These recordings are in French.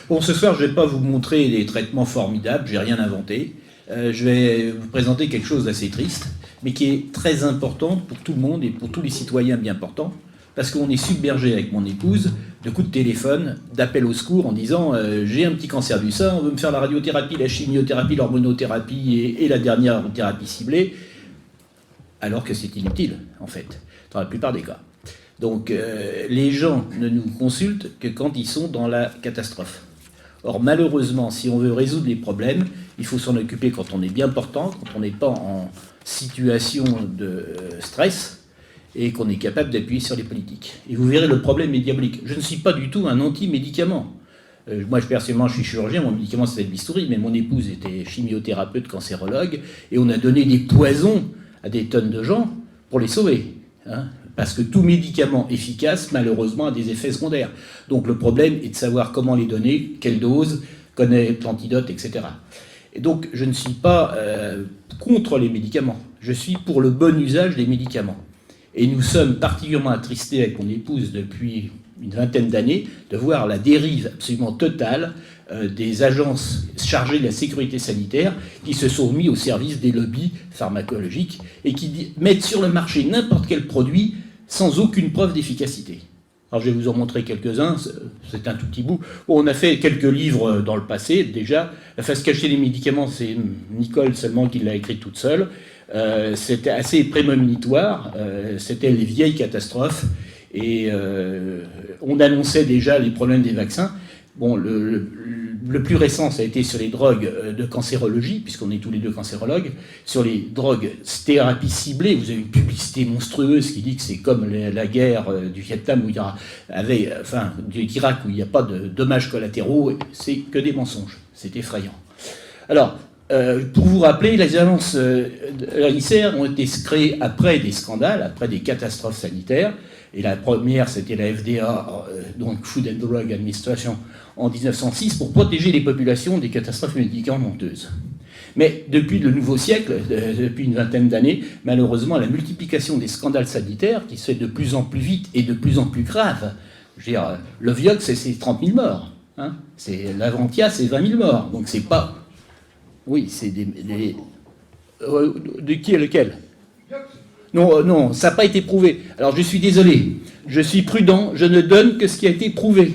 Bon, ce soir, je ne vais pas vous montrer des traitements formidables, je n'ai rien inventé. Je vais vous présenter quelque chose d'assez triste, mais qui est très important pour tout le monde et pour tous les citoyens bien portants, parce qu'on est submergé avec mon épouse de coups de téléphone, d'appels au secours en disant j'ai un petit cancer du sein, on veut me faire la radiothérapie, la chimiothérapie, l'hormonothérapie et la dernière thérapie ciblée, alors que c'est inutile, en fait, dans la plupart des cas. Donc les gens ne nous consultent que quand ils sont dans la catastrophe. Or, malheureusement, si on veut résoudre les problèmes, il faut s'en occuper quand on est bien portant, quand on n'est pas en situation de stress et qu'on est capable d'appuyer sur les politiques. Et vous verrez, le problème est diabolique. Je ne suis pas du tout un anti-médicament. Moi, personnellement, je suis chirurgien, mon médicament, c'est le bistouri, mais mon épouse était chimiothérapeute, cancérologue, et on a donné des poisons à des tonnes de gens pour les sauver. Hein, parce que tout médicament efficace, malheureusement, a des effets secondaires. Donc le problème est de savoir comment les donner, quelle dose, connaître l'antidote, etc. Et donc je ne suis pas contre les médicaments. Je suis pour le bon usage des médicaments. Et nous sommes particulièrement attristés avec mon épouse depuis une vingtaine d'années de voir la dérive absolument totale des agences chargées de la sécurité sanitaire qui se sont mis au service des lobbies pharmacologiques et qui mettent sur le marché n'importe quel produit sans aucune preuve d'efficacité. Alors je vais vous en montrer quelques-uns, c'est un tout petit bout. Bon, on a fait quelques livres dans le passé déjà. La face cachée des médicaments, c'est Nicole seulement qui l'a écrite toute seule. C'était assez prémonitoire, c'était les vieilles catastrophes. Et on annonçait déjà les problèmes des vaccins. Bon, le plus récent, ça a été sur les drogues de cancérologie, puisqu'on est tous les deux cancérologues. Sur les drogues thérapie ciblée, vous avez une publicité monstrueuse qui dit que c'est comme la guerre du Vietnam, où il y avait, enfin, du Irak, où il n'y a pas de dommages collatéraux, c'est que des mensonges. C'est effrayant. Alors, pour vous rappeler, les agences ICER ont été créées après des scandales, après des catastrophes sanitaires. Et la première, c'était la FDA, donc Food and Drug Administration, en 1906, pour protéger les populations des catastrophes médicamenteuses. Mais depuis le nouveau siècle, depuis une vingtaine d'années, malheureusement, la multiplication des scandales sanitaires, qui se fait de plus en plus vite et de plus en plus grave, je veux dire, le Vioxx, c'est 30 000 morts. Hein, l'Avantia, c'est 20 000 morts. Donc c'est pas... Oui, c'est des... de qui est lequel ? Non, non, ça n'a pas été prouvé. Alors je suis désolé, je suis prudent, je ne donne que ce qui a été prouvé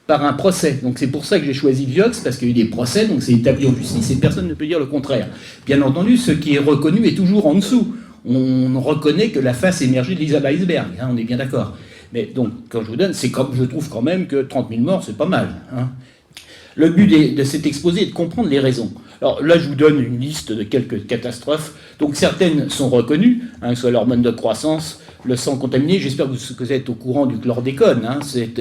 par un procès. Donc c'est pour ça que j'ai choisi le Vioxx, parce qu'il y a eu des procès, donc c'est établi en justice et personne ne peut dire le contraire. Bien entendu, ce qui est reconnu est toujours en dessous. On reconnaît que la face émergée de l'iceberg, hein, on est bien d'accord. Mais donc, quand je vous donne, c'est comme je trouve quand même que 30 000 morts, c'est pas mal. Hein. Le but de cet exposé est de comprendre les raisons. Alors là, je vous donne une liste de quelques catastrophes. Donc certaines sont reconnues, hein, que ce soit l'hormone de croissance, le sang contaminé. J'espère que vous êtes au courant du chlordécone, hein, cet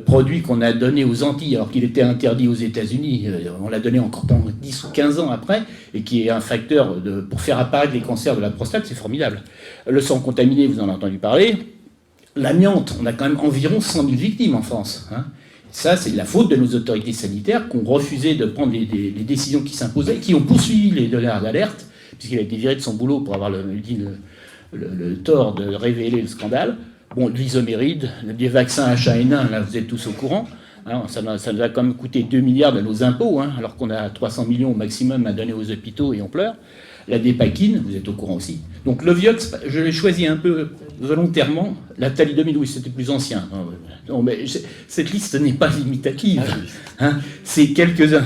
produit qu'on a donné aux Antilles alors qu'il était interdit aux États-Unis. On l'a donné encore 10 ou 15 ans après, et qui est un facteur pour faire apparaître les cancers de la prostate, c'est formidable. Le sang contaminé, vous en avez entendu parler. L'amiante, on a quand même environ 100 000 victimes en France. Hein. Ça, c'est la faute de nos autorités sanitaires qui ont refusé de prendre les décisions qui s'imposaient, qui ont poursuivi les donneurs d'alerte, puisqu'il a été viré de son boulot pour avoir le tort de révéler le scandale. Bon, l'isoméride, des vaccins H1N1, là, vous êtes tous au courant. Hein, ça nous a quand même coûté 2 milliards de nos impôts, hein, alors qu'on a 300 millions au maximum à donner aux hôpitaux et on pleure. La dépakine, vous êtes au courant aussi. Donc le Vioxx, je l'ai choisi un peu volontairement. La thalidomide, oui, c'était plus ancien. Non, mais cette liste n'est pas limitative. Hein, c'est quelques-uns.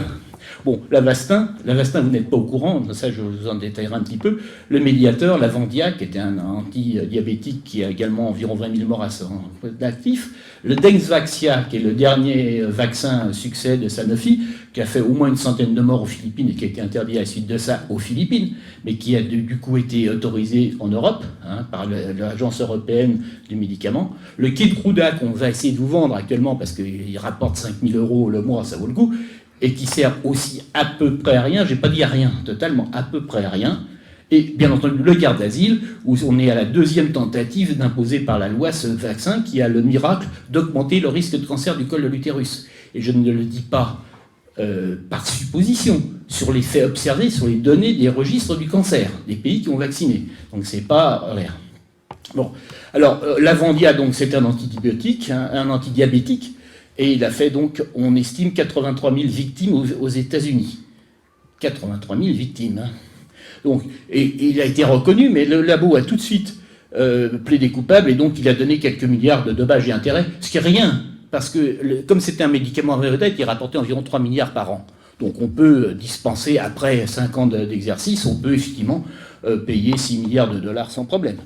Bon, l'Avastin, vous n'êtes pas au courant, ça je vous en détaillerai un petit peu. Le Mediator, l'Avandia, qui était un antidiabétique qui a également environ 20 000 morts à son actif. Le Dexvaxia, qui est le dernier vaccin succès de Sanofi, qui a fait au moins une centaine de morts aux Philippines et qui a été interdit à la suite de ça aux Philippines, mais qui a du coup été autorisé en Europe, hein, par l'Agence européenne du médicament. Le Keytruda, qu'on va essayer de vous vendre actuellement parce qu'il rapporte 5 000 € le mois, ça vaut le coup, et qui sert aussi à peu près à rien, j'ai pas dit à rien, totalement, à peu près à rien, et bien entendu le Gardasil, où on est à la deuxième tentative d'imposer par la loi ce vaccin qui a le miracle d'augmenter le risque de cancer du col de l'utérus. Et je ne le dis pas par supposition, sur les faits observés, sur les données des registres du cancer, des pays qui ont vacciné. Donc c'est pas rien. Bon, alors l'Avandia, donc c'est un antibiotique, un antidiabétique, Et il a fait donc, on estime, 83 000 victimes aux États-Unis. 83 000 victimes. Hein. Donc, et il a été reconnu, mais le labo a tout de suite plaidé coupable, et donc il a donné quelques milliards de dommages et intérêts, ce qui est rien, parce que comme c'était un médicament à vraie vedette, il rapportait environ 3 milliards par an. Donc on peut dispenser, après 5 ans d'exercice, on peut effectivement payer 6 milliards de dollars sans problème.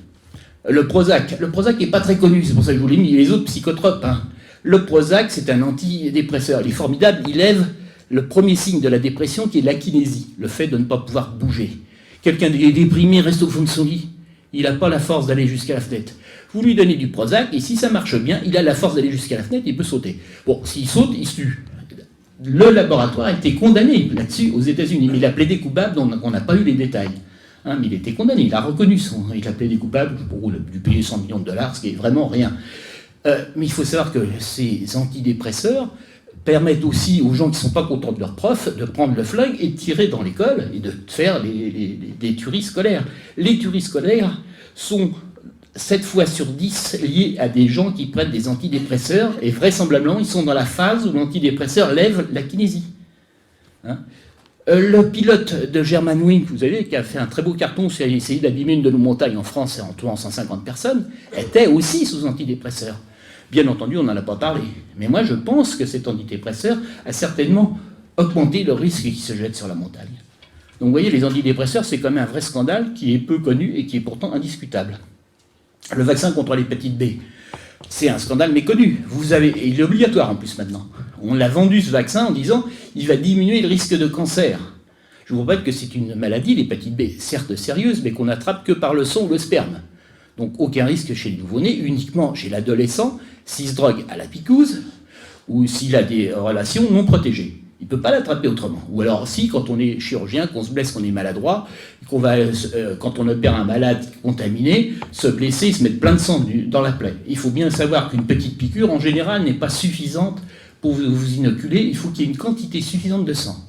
Le Prozac n'est pas très connu, c'est pour ça que je vous l'ai mis, les autres psychotropes. Hein. Le Prozac, c'est un antidépresseur. Il est formidable, il lève le premier signe de la dépression qui est l'akinésie, le fait de ne pas pouvoir bouger. Quelqu'un est déprimé, reste au fond de son lit. Il n'a pas la force d'aller jusqu'à la fenêtre. Vous lui donnez du Prozac, et si ça marche bien, il a la force d'aller jusqu'à la fenêtre, il peut sauter. Bon, s'il saute, il se tue. Le laboratoire a été condamné là-dessus aux États-Unis, mais il a plaidé coupable, on n'a pas eu les détails. Hein, mais il était condamné, il a reconnu il a plaidé coupable, pour lui payer 100 millions de dollars, ce qui est vraiment rien. Mais il faut savoir que ces antidépresseurs permettent aussi aux gens qui ne sont pas contents de leur prof de prendre le flingue et de tirer dans l'école et de faire des tueries scolaires. Les tueries scolaires sont 7 fois sur 10 liées à des gens qui prennent des antidépresseurs et vraisemblablement ils sont dans la phase où l'antidépresseur lève la kinésie. Hein, le pilote de Germanwings, vous savez, qui a fait un très beau carton sur essayer d'abîmer une de nos montagnes en France en tuant 150 personnes, était aussi sous antidépresseur. Bien entendu, on n'en a pas parlé. Mais moi, je pense que cet antidépresseur a certainement augmenté le risque qu'il se jette sur la montagne. Donc vous voyez, les antidépresseurs, c'est quand même un vrai scandale qui est peu connu et qui est pourtant indiscutable. Le vaccin contre l'hépatite B, c'est un scandale méconnu. Et il est obligatoire en plus maintenant. On l'a vendu ce vaccin en disant il va diminuer le risque de cancer. Je vous rappelle que c'est une maladie, l'hépatite B, certes sérieuse, mais qu'on n'attrape que par le sang ou le sperme. Donc aucun risque chez le nouveau-né, uniquement chez l'adolescent, s'il se drogue à la picouse ou s'il a des relations non protégées. Il ne peut pas l'attraper autrement. Ou alors si, quand on est chirurgien, qu'on se blesse, qu'on est maladroit, qu'on va, quand on opère un malade contaminé, se blesser, se mettre plein de sang dans la plaie. Il faut bien savoir qu'une petite piqûre, en général, n'est pas suffisante pour vous inoculer. Il faut qu'il y ait une quantité suffisante de sang.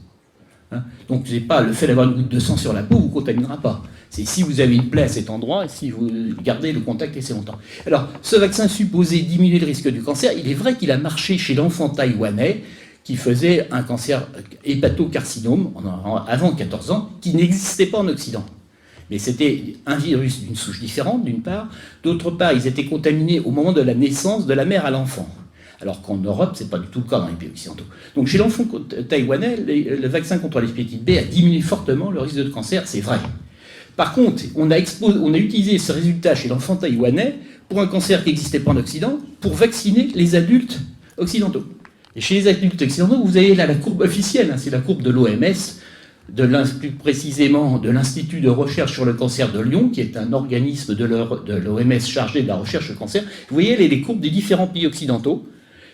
Hein, donc c'est pas le fait d'avoir une goutte de sang sur la peau vous contaminera pas. C'est si vous avez une plaie à cet endroit et si vous gardez le contact assez longtemps. Alors, ce vaccin supposé diminuer le risque du cancer, il est vrai qu'il a marché chez l'enfant taïwanais qui faisait un cancer hépatocarcinome avant 14 ans, qui n'existait pas en Occident. Mais c'était un virus d'une souche différente, d'une part. D'autre part, ils étaient contaminés au moment de la naissance de la mère à l'enfant. Alors qu'en Europe, ce n'est pas du tout le cas dans les pays occidentaux. Donc chez l'enfant taïwanais, le vaccin contre l'hépatite B a diminué fortement le risque de cancer, c'est vrai. Par contre, on a utilisé ce résultat chez l'enfant taïwanais pour un cancer qui n'existait pas en Occident, pour vacciner les adultes occidentaux. Et chez les adultes occidentaux, vous avez là la courbe officielle, hein, c'est la courbe de l'OMS, plus précisément de l'Institut de recherche sur le cancer de Lyon, qui est un organisme de l'OMS chargé de la recherche sur le cancer. Vous voyez les courbes des différents pays occidentaux.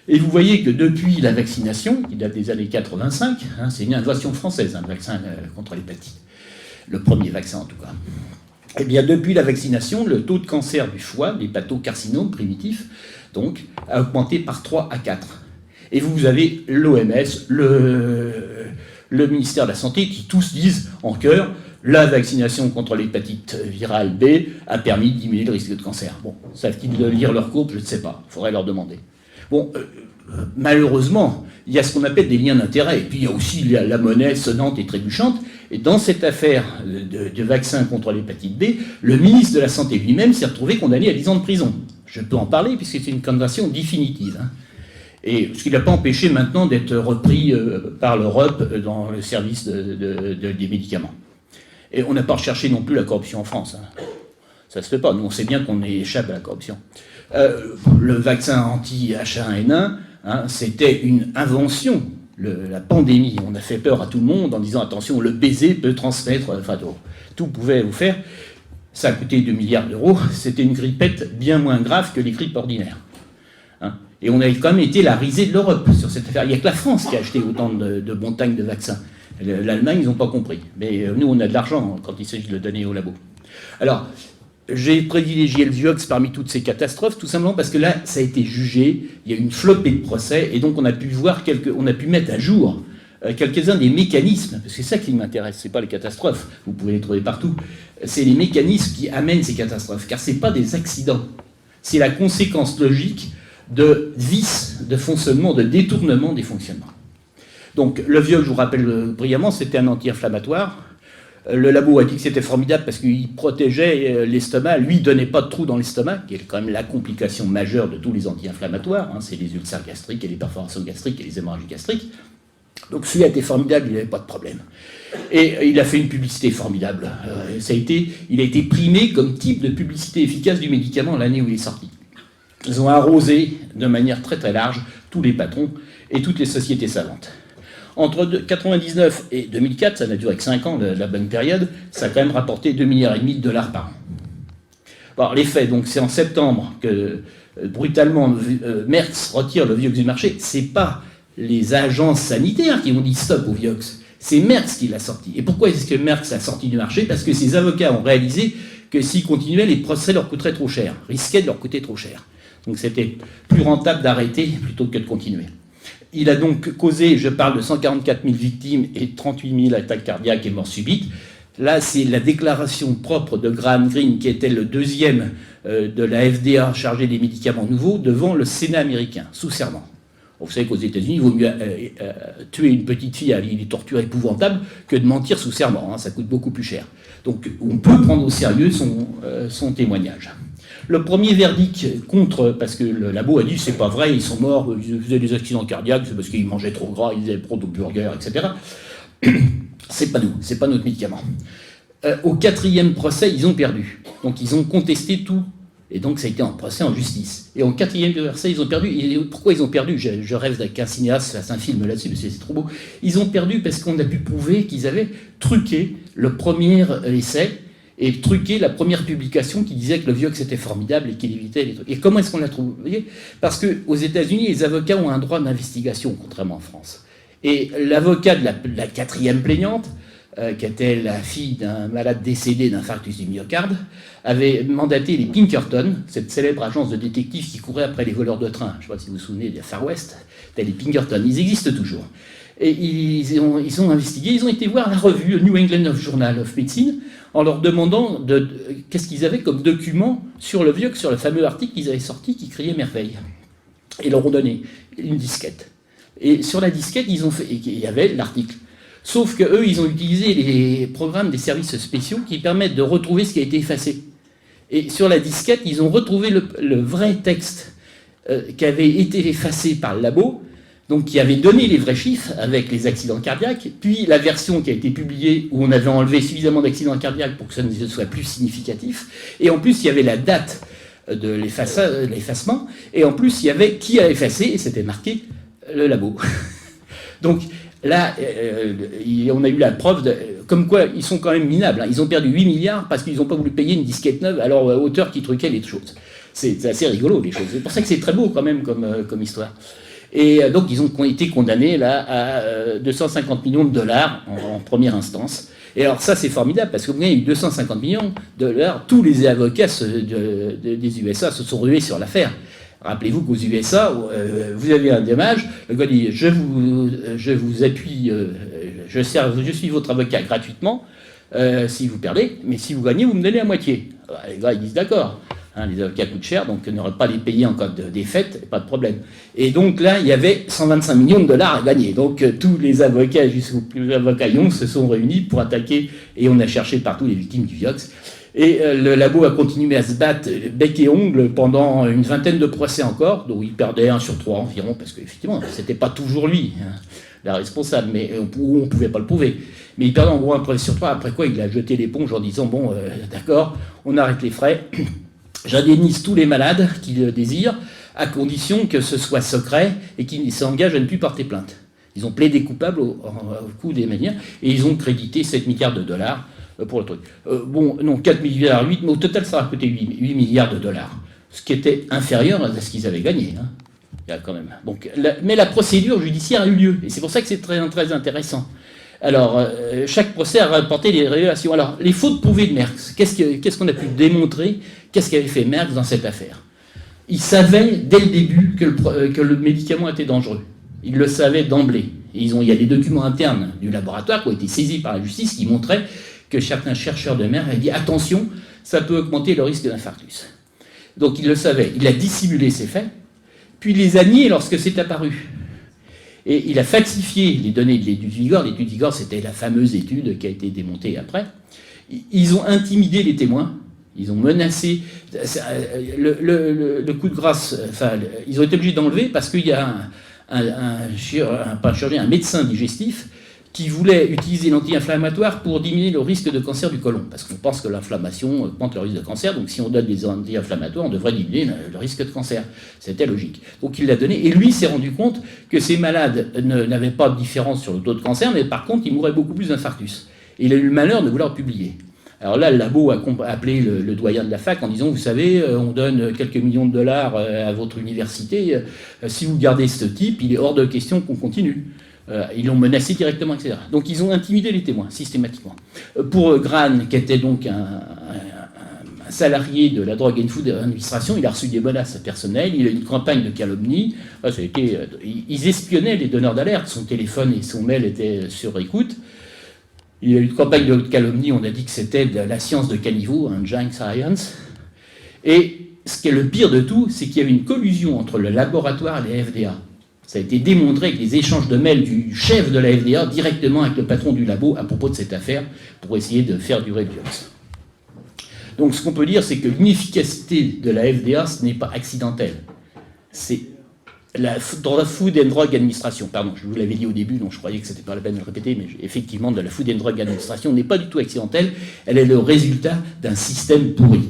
Et vous voyez que depuis la vaccination, qui date des années 85, hein, c'est une invention française, un vaccin contre l'hépatite, le premier vaccin en tout cas. Eh bien, depuis la vaccination, le taux de cancer du foie, l'hépatocarcinome primitif, donc, a augmenté par 3 à 4. Et vous avez l'OMS, le ministère de la Santé, qui tous disent en chœur, la vaccination contre l'hépatite virale B a permis de diminuer le risque de cancer. Bon, savent-ils lire leur courbe? Je ne sais pas, il faudrait leur demander. Bon, malheureusement, il y a ce qu'on appelle des liens d'intérêt, et puis il y a aussi la monnaie sonnante et trébuchante, et dans cette affaire de vaccin contre l'hépatite B, le ministre de la Santé lui-même s'est retrouvé condamné à 10 ans de prison. Je peux en parler, puisque c'est une condamnation définitive. Hein. Et ce qui n'a pas empêché maintenant d'être repris par l'Europe dans le service des médicaments. Et on n'a pas recherché non plus la corruption en France. Hein. Ça ne se fait pas. Nous, on sait bien qu'on échappe à la corruption. Le vaccin anti-H1N1, hein, c'était une invention. La pandémie, on a fait peur à tout le monde en disant attention, le baiser peut transmettre, enfin tout pouvait vous faire. Ça a coûté 2 milliards d'euros. C'était une grippette bien moins grave que les grippes ordinaires. Hein. Et on a quand même été la risée de l'Europe sur cette affaire. Il n'y a que la France qui a acheté autant de montagnes de vaccins. L'Allemagne, ils n'ont pas compris. Mais nous, on a de l'argent quand il s'agit de le donner au labo. Alors, j'ai privilégié le Vioxx parmi toutes ces catastrophes, tout simplement parce que là, ça a été jugé, il y a eu une flopée de procès, et donc on a pu voir on a pu mettre à jour quelques-uns des mécanismes, parce que c'est ça qui m'intéresse, c'est pas les catastrophes, vous pouvez les trouver partout, c'est les mécanismes qui amènent ces catastrophes, car c'est pas des accidents, c'est la conséquence logique de vices, de fonctionnement, de détournement des fonctionnements. Donc le Vioxx, je vous rappelle brillamment, c'était un anti-inflammatoire. Le labo a dit que c'était formidable parce qu'il protégeait l'estomac. Lui, il ne donnait pas de trou dans l'estomac, qui est quand même la complication majeure de tous les anti-inflammatoires. Hein, c'est les ulcères gastriques et les perforations gastriques et les hémorragies gastriques. Donc celui-là était formidable, il n'avait pas de problème. Et il a fait une publicité formidable. Il a été primé comme type de publicité efficace du médicament l'année où il est sorti. Ils ont arrosé de manière très très large tous les patrons et toutes les sociétés savantes. Entre 1999 et 2004, ça n'a duré que 5 ans, la bonne période, ça a quand même rapporté 2,5 milliards de dollars par an. Alors, les faits, donc c'est en septembre que brutalement Merck retire le Vioxx du marché. C'est pas les agences sanitaires qui ont dit stop au Vioxx, c'est Merck qui l'a sorti. Et pourquoi est-ce que Merck l'a sorti du marché? Parce que ses avocats ont réalisé que s'ils continuaient, les procès leur coûteraient trop cher, risquaient de leur coûter trop cher. Donc c'était plus rentable d'arrêter plutôt que de continuer. Il a donc causé, je parle de 144 000 victimes et 38 000 attaques cardiaques et morts subites. Là, c'est la déclaration propre de Graham Greene, qui était le deuxième de la FDA chargé des médicaments nouveaux, devant le Sénat américain, sous serment. Vous savez qu'aux États-Unis, il vaut mieux tuer une petite fille à des tortures épouvantables que de mentir sous serment. Hein, ça coûte beaucoup plus cher. Donc on peut prendre au sérieux son témoignage. Le premier verdict contre, parce que le labo a dit c'est pas vrai, ils sont morts, ils faisaient des accidents cardiaques, c'est parce qu'ils mangeaient trop gras, ils faisaient trop de burgers, etc. C'est pas nous, c'est pas notre médicament. Au 4e procès, ils ont perdu. Donc ils ont contesté tout. Et donc ça a été un procès en justice. Et au 4e procès, ils ont perdu. Et pourquoi ils ont perdu? Je rêve qu'un cinéaste fasse un film là-dessus, mais c'est trop beau. Ils ont perdu parce qu'on a pu prouver qu'ils avaient truqué le premier essai et truqué la première publication qui disait que le Vioxx était formidable et qu'il évitait les trucs. Et comment est-ce qu'on l'a trouvé? Parce qu'aux États-Unis, les avocats ont un droit d'investigation, contrairement en France. Et l'avocat de la 4e plaignante, qui était la fille d'un malade décédé d'infarctus du myocarde, avait mandaté les Pinkerton, cette célèbre agence de détectives qui courait après les voleurs de train. Je ne sais pas si vous vous souvenez des Far West. C'était les Pinkerton, ils existent toujours. Et ils ont investigué, ils ont été voir la revue New England Journal of Medicine en leur demandant qu'est-ce qu'ils avaient comme document sur le Vioxx, sur le fameux article qu'ils avaient sorti qui criait merveille. Et ils leur ont donné une disquette. Et sur la disquette, il y avait l'article. Sauf qu'eux, ils ont utilisé les programmes des services spéciaux qui permettent de retrouver ce qui a été effacé. Et sur la disquette, ils ont retrouvé le vrai texte qui avait été effacé par le labo, donc qui avait donné les vrais chiffres avec les accidents cardiaques, puis la version qui a été publiée où on avait enlevé suffisamment d'accidents cardiaques pour que ça ne soit plus significatif. Et en plus, il y avait la date de l'effacement, et en plus, il y avait qui a effacé, et c'était marqué le labo. Donc, là, on a eu la preuve, comme quoi ils sont quand même minables. Hein. Ils ont perdu 8 milliards parce qu'ils n'ont pas voulu payer une disquette neuve à leur auteur qui truquait les choses. C'est assez rigolo, les choses. C'est pour ça que c'est très beau quand même comme histoire. Et donc ils ont été condamnés là, à 250 millions de dollars en première instance. Et alors ça c'est formidable parce que vous voyez, il y a eu 250 millions de dollars, tous les avocats des USA se sont rués sur l'affaire. Rappelez-vous qu'aux USA, vous avez un dommage, le gars dit je vous appuie, je suis votre avocat gratuitement si vous perdez, mais si vous gagnez, vous me donnez la moitié. Alors, les gars ils disent d'accord, hein, les avocats coûtent cher, donc on n'aurait pas les payer en cas de défaite, pas de problème. Et donc là, il y avait 125 millions de dollars à gagner. Donc tous les avocats, jusqu'aux plus avocats Young, se sont réunis pour attaquer, et on a cherché partout les victimes du Vioxx. Et le labo a continué à se battre bec et ongle pendant une vingtaine de procès encore, dont il perdait 1 sur 3 environ, parce qu'effectivement, c'était pas toujours lui, hein, la responsable, mais on ne pouvait pas le prouver. Mais il perdait en gros 1 procès sur 3, après quoi il a jeté l'éponge en disant bon, d'accord, on arrête les frais, j'indemnise tous les malades qui le désirent, à condition que ce soit secret et qu'ils s'engagent à ne plus porter plainte. Ils ont plaidé coupable au coup des manières, et ils ont crédité 7 milliards de dollars pour le truc. Bon, non, 4 milliards, 8, mais au total, ça a coûté 8 milliards de dollars, ce qui était inférieur à ce qu'ils avaient gagné. Hein. Il y a quand même. Donc, mais la procédure judiciaire a eu lieu, et c'est pour ça que c'est très, très intéressant. Alors, chaque procès a rapporté les révélations. Alors, les fautes prouvées de Merck, qu'est-ce qu'on a pu démontrer? Qu'est-ce qu'avait fait Merck dans cette affaire? Il savait dès le début que le médicament était dangereux. Il le savait d'emblée. Il y a des documents internes du laboratoire qui ont été saisis par la justice qui montraient que certains chercheurs de Merck avaient dit « Attention, ça peut augmenter le risque d'infarctus ». Donc il le savait. Il a dissimulé ces faits. puis il les a niés lorsque c'est apparu. Et il a falsifié les données de l'étude Vigor. L'étude Vigor, c'était la fameuse étude qui a été démontée après. Ils ont intimidé les témoins, ils ont menacé. Le coup de grâce, enfin, ils ont été obligés d'enlever parce qu'il y a un médecin digestif qui voulait utiliser l'anti-inflammatoire pour diminuer le risque de cancer du côlon. Parce qu'on pense que l'inflammation augmente le risque de cancer, donc si on donne des anti-inflammatoires, on devrait diminuer le risque de cancer. C'était logique. Donc il l'a donné, et lui s'est rendu compte que ces malades n'avaient pas de différence sur le taux de cancer, mais par contre, ils mouraient beaucoup plus d'infarctus. Et il a eu le malheur de vouloir publier. Alors là, le labo a appelé le doyen de la fac en disant, vous savez, on donne quelques millions de dollars à votre université, si vous gardez ce type, il est hors de question qu'on continue. Ils l'ont menacé directement, etc. Donc ils ont intimidé les témoins, systématiquement. Pour Gran, qui était donc un salarié de la Drug and Food Administration, il a reçu des menaces personnelles, il a eu une campagne de calomnie. Ils espionnaient les donneurs d'alerte, son téléphone et son mail étaient sur écoute. Il y a eu une campagne de calomnie, on a dit que c'était de la science de caniveau, un junk science. Et ce qui est le pire de tout, c'est qu'il y avait une collusion entre le laboratoire et les FDA. Ça a été démontré avec les échanges de mails du chef de la FDA directement avec le patron du labo à propos de cette affaire pour essayer de faire durer le Vioxx. Donc ce qu'on peut dire, c'est que l'inefficacité de la FDA, ce n'est pas accidentel. C'est dans la Food and Drug Administration, pardon, je vous l'avais dit au début, donc je croyais que c'était pas la peine de le répéter, mais effectivement, de la Food and Drug Administration n'est pas du tout accidentelle, elle est le résultat d'un système pourri.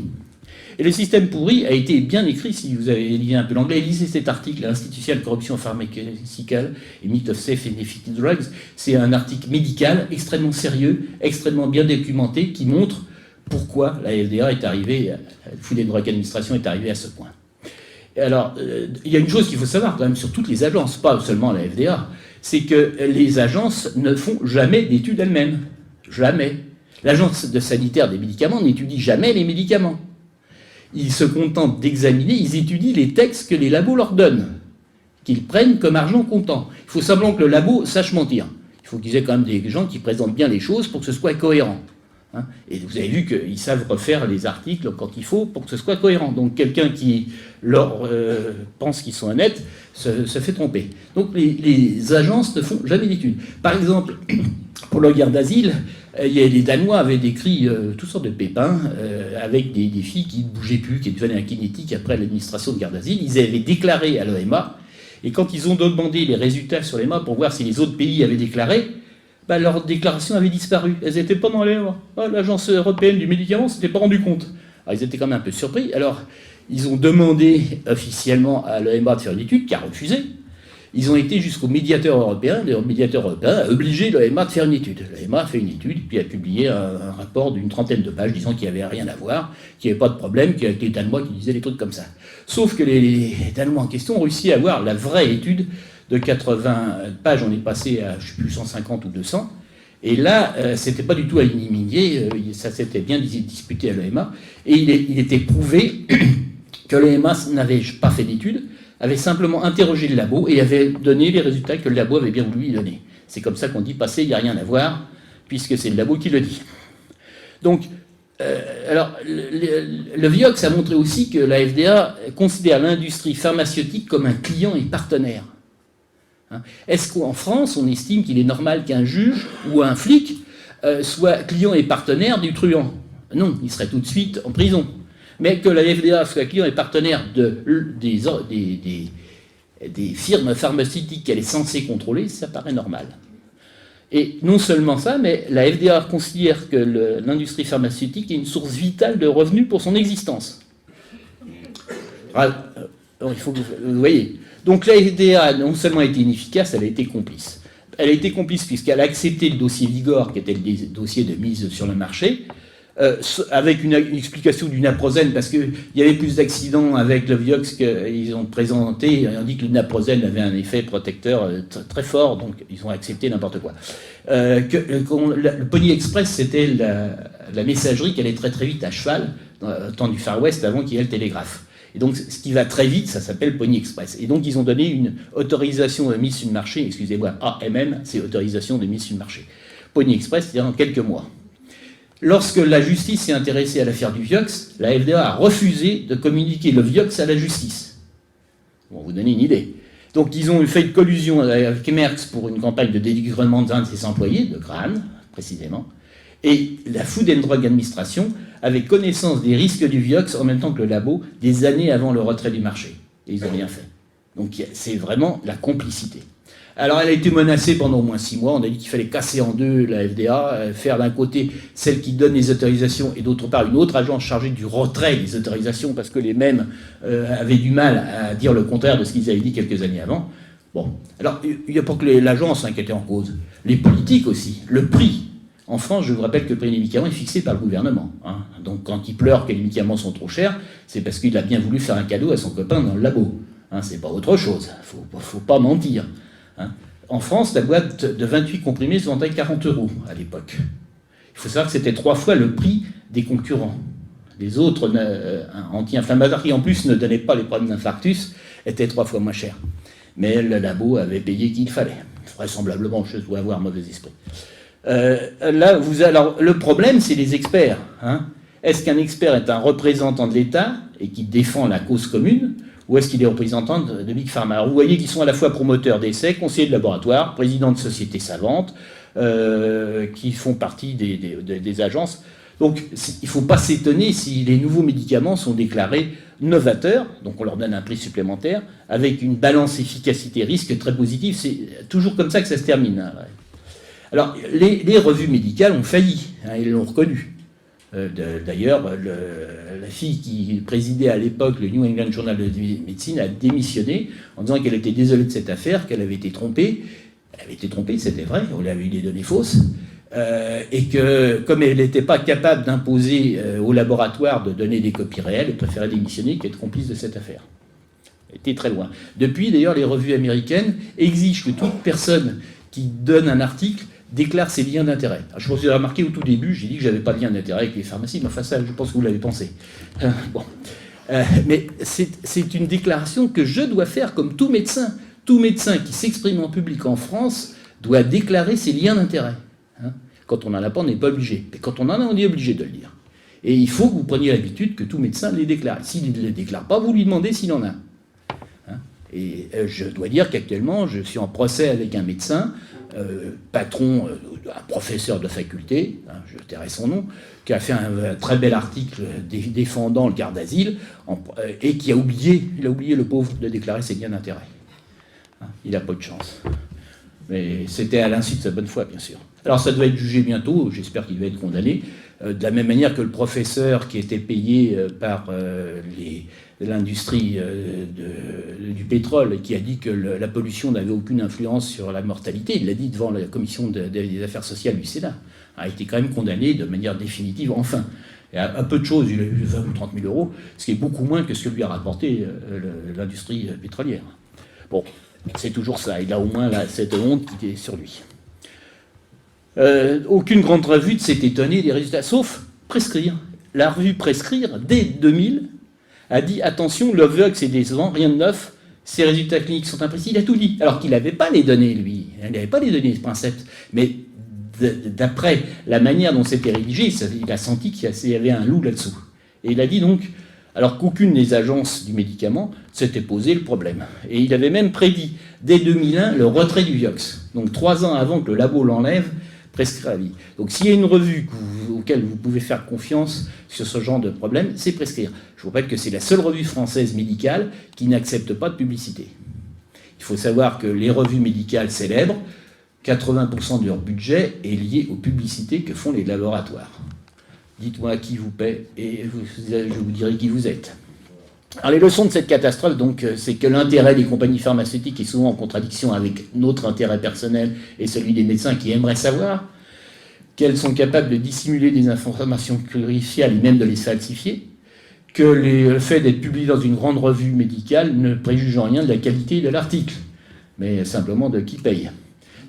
Et le système pourri a été bien écrit, si vous avez lu un peu l'anglais, lisez cet article, Institutional Corruption Pharmaceutical et Myth of Safe and Effective Drugs. C'est un article médical extrêmement sérieux, extrêmement bien documenté, qui montre pourquoi la FDA est arrivée, la Food and Drug Administration est arrivée à ce point. Et alors, il y a une chose qu'il faut savoir quand même sur toutes les agences, pas seulement la FDA, c'est que les agences ne font jamais d'études elles-mêmes. Jamais. L'agence de sanitaire des médicaments n'étudie jamais les médicaments. Ils se contentent d'examiner, ils étudient les textes que les labos leur donnent, qu'ils prennent comme argent comptant. Il faut simplement que le labo sache mentir. Il faut qu'ils aient quand même des gens qui présentent bien les choses pour que ce soit cohérent. Et vous avez vu qu'ils savent refaire les articles quand il faut pour que ce soit cohérent. Donc quelqu'un qui leur pense qu'ils sont honnêtes se fait tromper. Donc les agences ne font jamais d'études. Par exemple, pour la guerre d'asile, les Danois avaient décrit toutes sortes de pépins avec des filles qui ne bougeaient plus, qui devenaient akinétiques après l'administration de garde d'asile. Ils avaient déclaré à l'EMA, et quand ils ont demandé les résultats sur l'EMA pour voir si les autres pays avaient déclaré, leur déclaration avait disparu. Elles n'étaient pas dans l'EMA. L'Agence européenne du médicament ne s'était pas rendu compte. Alors, ils étaient quand même un peu surpris. Alors, ils ont demandé officiellement à l'EMA de faire une étude, qui a refusé. Ils ont été jusqu'au médiateur européen. Le médiateur européen a obligé l'EMA de faire une étude. L'EMA a fait une étude, puis a publié un rapport d'une trentaine de pages disant qu'il n'y avait rien à voir, qu'il n'y avait pas de problème, qu'il y avait les Danois qui disaient des trucs comme ça. Sauf que les Danois en question ont réussi à avoir la vraie étude de 80 pages. On est passé à, je ne sais plus, 150 ou 200. Et là, c'était pas du tout à éliminer, ça s'était bien disputé à l'EMA. Et il était prouvé que l'EMA n'avait pas fait d'études, avait simplement interrogé le labo et avait donné les résultats que le labo avait bien voulu lui donner. C'est comme ça qu'on dit passé, il n'y a rien à voir, puisque c'est le labo qui le dit. Donc, le Vioxx a montré aussi que la FDA considère l'industrie pharmaceutique comme un client et partenaire. Est-ce qu'en France, on estime qu'il est normal qu'un juge ou un flic soit client et partenaire du truand? Non, il serait tout de suite en prison. Mais que la FDA soit client et partenaire des firmes pharmaceutiques qu'elle est censée contrôler, ça paraît normal. Et non seulement ça, mais la FDA considère que l'industrie pharmaceutique est une source vitale de revenus pour son existence. Alors, il faut que vous voyez. Donc la FDA non seulement a été inefficace, elle a été complice. Elle a été complice puisqu'elle a accepté le dossier Vigor, qui était le dossier de mise sur le marché, avec une explication du naprosène, parce qu'il y avait plus d'accidents avec le Vioxx qu'ils ont présenté. Ils ont dit que le naprosène avait un effet protecteur très fort, donc ils ont accepté n'importe quoi. Le Pony Express, c'était la messagerie qui allait très très vite à cheval, dans le temps du Far West, avant qu'il y ait le télégraphe. Et donc, ce qui va très vite, ça s'appelle Pony Express. Et donc, ils ont donné une autorisation de mise sur le marché, excusez-moi, AMM, c'est autorisation de mise sur le marché. Pony Express, c'est-à-dire en quelques mois. Lorsque la justice s'est intéressée à l'affaire du Vioxx, la FDA a refusé de communiquer le Vioxx à la justice. Pour vous donner une idée. Donc ils ont fait une collusion avec Merckx pour une campagne de dénigrement d'un de ses employés, de Crane, précisément. Et la Food and Drug Administration avait connaissance des risques du Vioxx en même temps que le labo des années avant le retrait du marché. Et ils n'ont rien fait. Donc c'est vraiment la complicité. Alors elle a été menacée pendant au moins 6 mois. On a dit qu'il fallait casser en deux la FDA, faire d'un côté celle qui donne les autorisations et d'autre part une autre agence chargée du retrait des autorisations parce que les mêmes avaient du mal à dire le contraire de ce qu'ils avaient dit quelques années avant. Bon, alors il n'y a pas que l'agence qui était en cause, les politiques aussi, le prix. En France, je vous rappelle que le prix des médicaments est fixé par le gouvernement. Hein. Donc quand il pleure que les médicaments sont trop chers, c'est parce qu'il a bien voulu faire un cadeau à son copain dans le labo. Hein, c'est pas autre chose, faut pas mentir. Hein. En France, la boîte de 28 comprimés se vendait 40 € à l'époque. Il faut savoir que c'était 3 fois le prix des concurrents. Les autres anti-inflammatoires qui en plus ne donnaient pas les problèmes d'infarctus étaient 3 fois moins chers. Mais le labo avait payé qu'il fallait. Vraisemblablement, je dois avoir mauvais esprit. Alors, le problème, c'est les experts. Hein. Est-ce qu'un expert est un représentant de l'État et qui défend la cause commune, ou est-ce qu'il est représentant de Big Pharma? Alors, vous voyez qu'ils sont à la fois promoteurs d'essais, conseillers de laboratoire, présidents de sociétés savantes, qui font partie des agences. Donc, il ne faut pas s'étonner si les nouveaux médicaments sont déclarés novateurs, donc on leur donne un prix supplémentaire, avec une balance efficacité-risque très positive. C'est toujours comme ça que ça se termine. Hein. Alors, les revues médicales ont failli, hein, ils l'ont reconnu. D'ailleurs, la fille qui présidait à l'époque le New England Journal of Medicine a démissionné en disant qu'elle était désolée de cette affaire, qu'elle avait été trompée. Elle avait été trompée, c'était vrai, on lui avait eu des données fausses. Et que, comme elle n'était pas capable d'imposer au laboratoire de donner des copies réelles, elle préférait démissionner qu'être complice de cette affaire. Elle était très loin. Depuis, d'ailleurs, les revues américaines exigent que toute personne qui donne un article déclare ses liens d'intérêt. Je vous ai remarqué au tout début, j'ai dit que je n'avais pas de lien d'intérêt avec les pharmacies, mais enfin ça, je pense que vous l'avez pensé. Mais c'est une déclaration que je dois faire comme tout médecin. Tout médecin qui s'exprime en public en France doit déclarer ses liens d'intérêt. Hein. Quand on n'en a pas, on n'est pas obligé. Mais quand on en a, on est obligé de le dire. Et il faut que vous preniez l'habitude que tout médecin les déclare. S'il ne les déclare pas, vous lui demandez s'il en a. Hein. Et je dois dire qu'actuellement, je suis en procès avec un médecin, patron, un professeur de faculté, hein, je tairai son nom, qui a fait un très bel article défendant le garde d'asile, et qui a oublié le pauvre de déclarer ses liens d'intérêt. Hein, il n'a pas eu de chance. Mais c'était à l'insu de sa bonne foi, bien sûr. Alors ça doit être jugé bientôt, j'espère qu'il va être condamné, de la même manière que le professeur qui était payé par l'industrie du pétrole et qui a dit que la pollution n'avait aucune influence sur la mortalité, il l'a dit devant la commission des affaires sociales du Sénat, a été quand même condamné de manière définitive, enfin. Et à peu de choses, il a eu 20 ou 30 000 euros, ce qui est beaucoup moins que ce que lui a rapporté l'industrie pétrolière. Bon, c'est toujours ça, il a au moins cette honte qui est sur lui. Aucune grande revue ne s'est étonnée des résultats, sauf Prescrire. La revue Prescrire, dès 2000, a dit « Attention, le Vioxx est décevant, rien de neuf, ses résultats cliniques sont imprécis ». Il a tout dit, alors qu'il n'avait pas les données, lui. Il n'avait pas les données, Pincette. Mais d'après la manière dont c'était rédigé, il a senti qu'il y avait un loup là-dessous. Et il a dit donc, alors qu'aucune des agences du médicament s'était posé le problème. Et il avait même prédit, dès 2001, le retrait du Vioxx. Donc 3 ans avant que le labo l'enlève, Prescrire à vie. Donc s'il y a une revue auquel vous pouvez faire confiance sur ce genre de problème, c'est Prescrire. Je vous rappelle que c'est la seule revue française médicale qui n'accepte pas de publicité. Il faut savoir que les revues médicales célèbres, 80% de leur budget est lié aux publicités que font les laboratoires. Dites-moi à qui vous paie et je vous dirai qui vous êtes. Alors les leçons de cette catastrophe, donc, c'est que l'intérêt des compagnies pharmaceutiques est souvent en contradiction avec notre intérêt personnel et celui des médecins qui aimeraient savoir, qu'elles sont capables de dissimuler des informations cruciales et même de les falsifier, que le fait d'être publié dans une grande revue médicale ne préjuge en rien de la qualité de l'article, mais simplement de qui paye.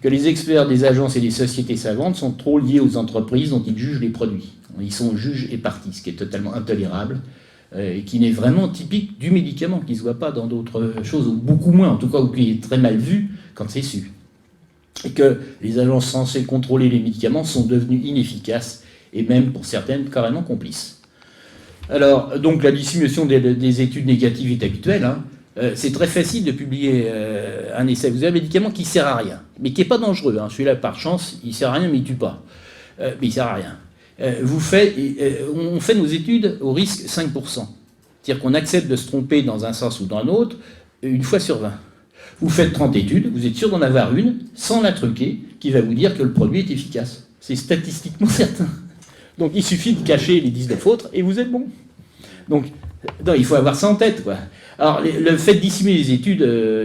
Que les experts des agences et des sociétés savantes sont trop liés aux entreprises dont ils jugent les produits. Ils sont juges et parties, ce qui est totalement intolérable, et qui n'est vraiment typique du médicament, qui ne se voit pas dans d'autres choses, ou beaucoup moins, en tout cas, ou qui est très mal vu quand c'est su. Et que les agences censées contrôler les médicaments sont devenues inefficaces, et même, pour certaines, carrément complices. Alors, donc, la dissimulation des études négatives est habituelle, hein. c'est très facile de publier un essai. Vous avez un médicament qui ne sert à rien, mais qui n'est pas dangereux. Hein. Celui-là, par chance, il ne sert à rien, mais il ne tue pas. Mais il ne sert à rien. On fait nos études au risque 5%. C'est-à-dire qu'on accepte de se tromper dans un sens ou dans un autre une fois sur 20. Vous faites 30 études, vous êtes sûr d'en avoir une, sans la truquer, qui va vous dire que le produit est efficace. C'est statistiquement certain. Donc il suffit de cacher les 19 autres et vous êtes bon. Donc non, il faut avoir ça en tête, quoi. Alors, le fait de dissimuler les études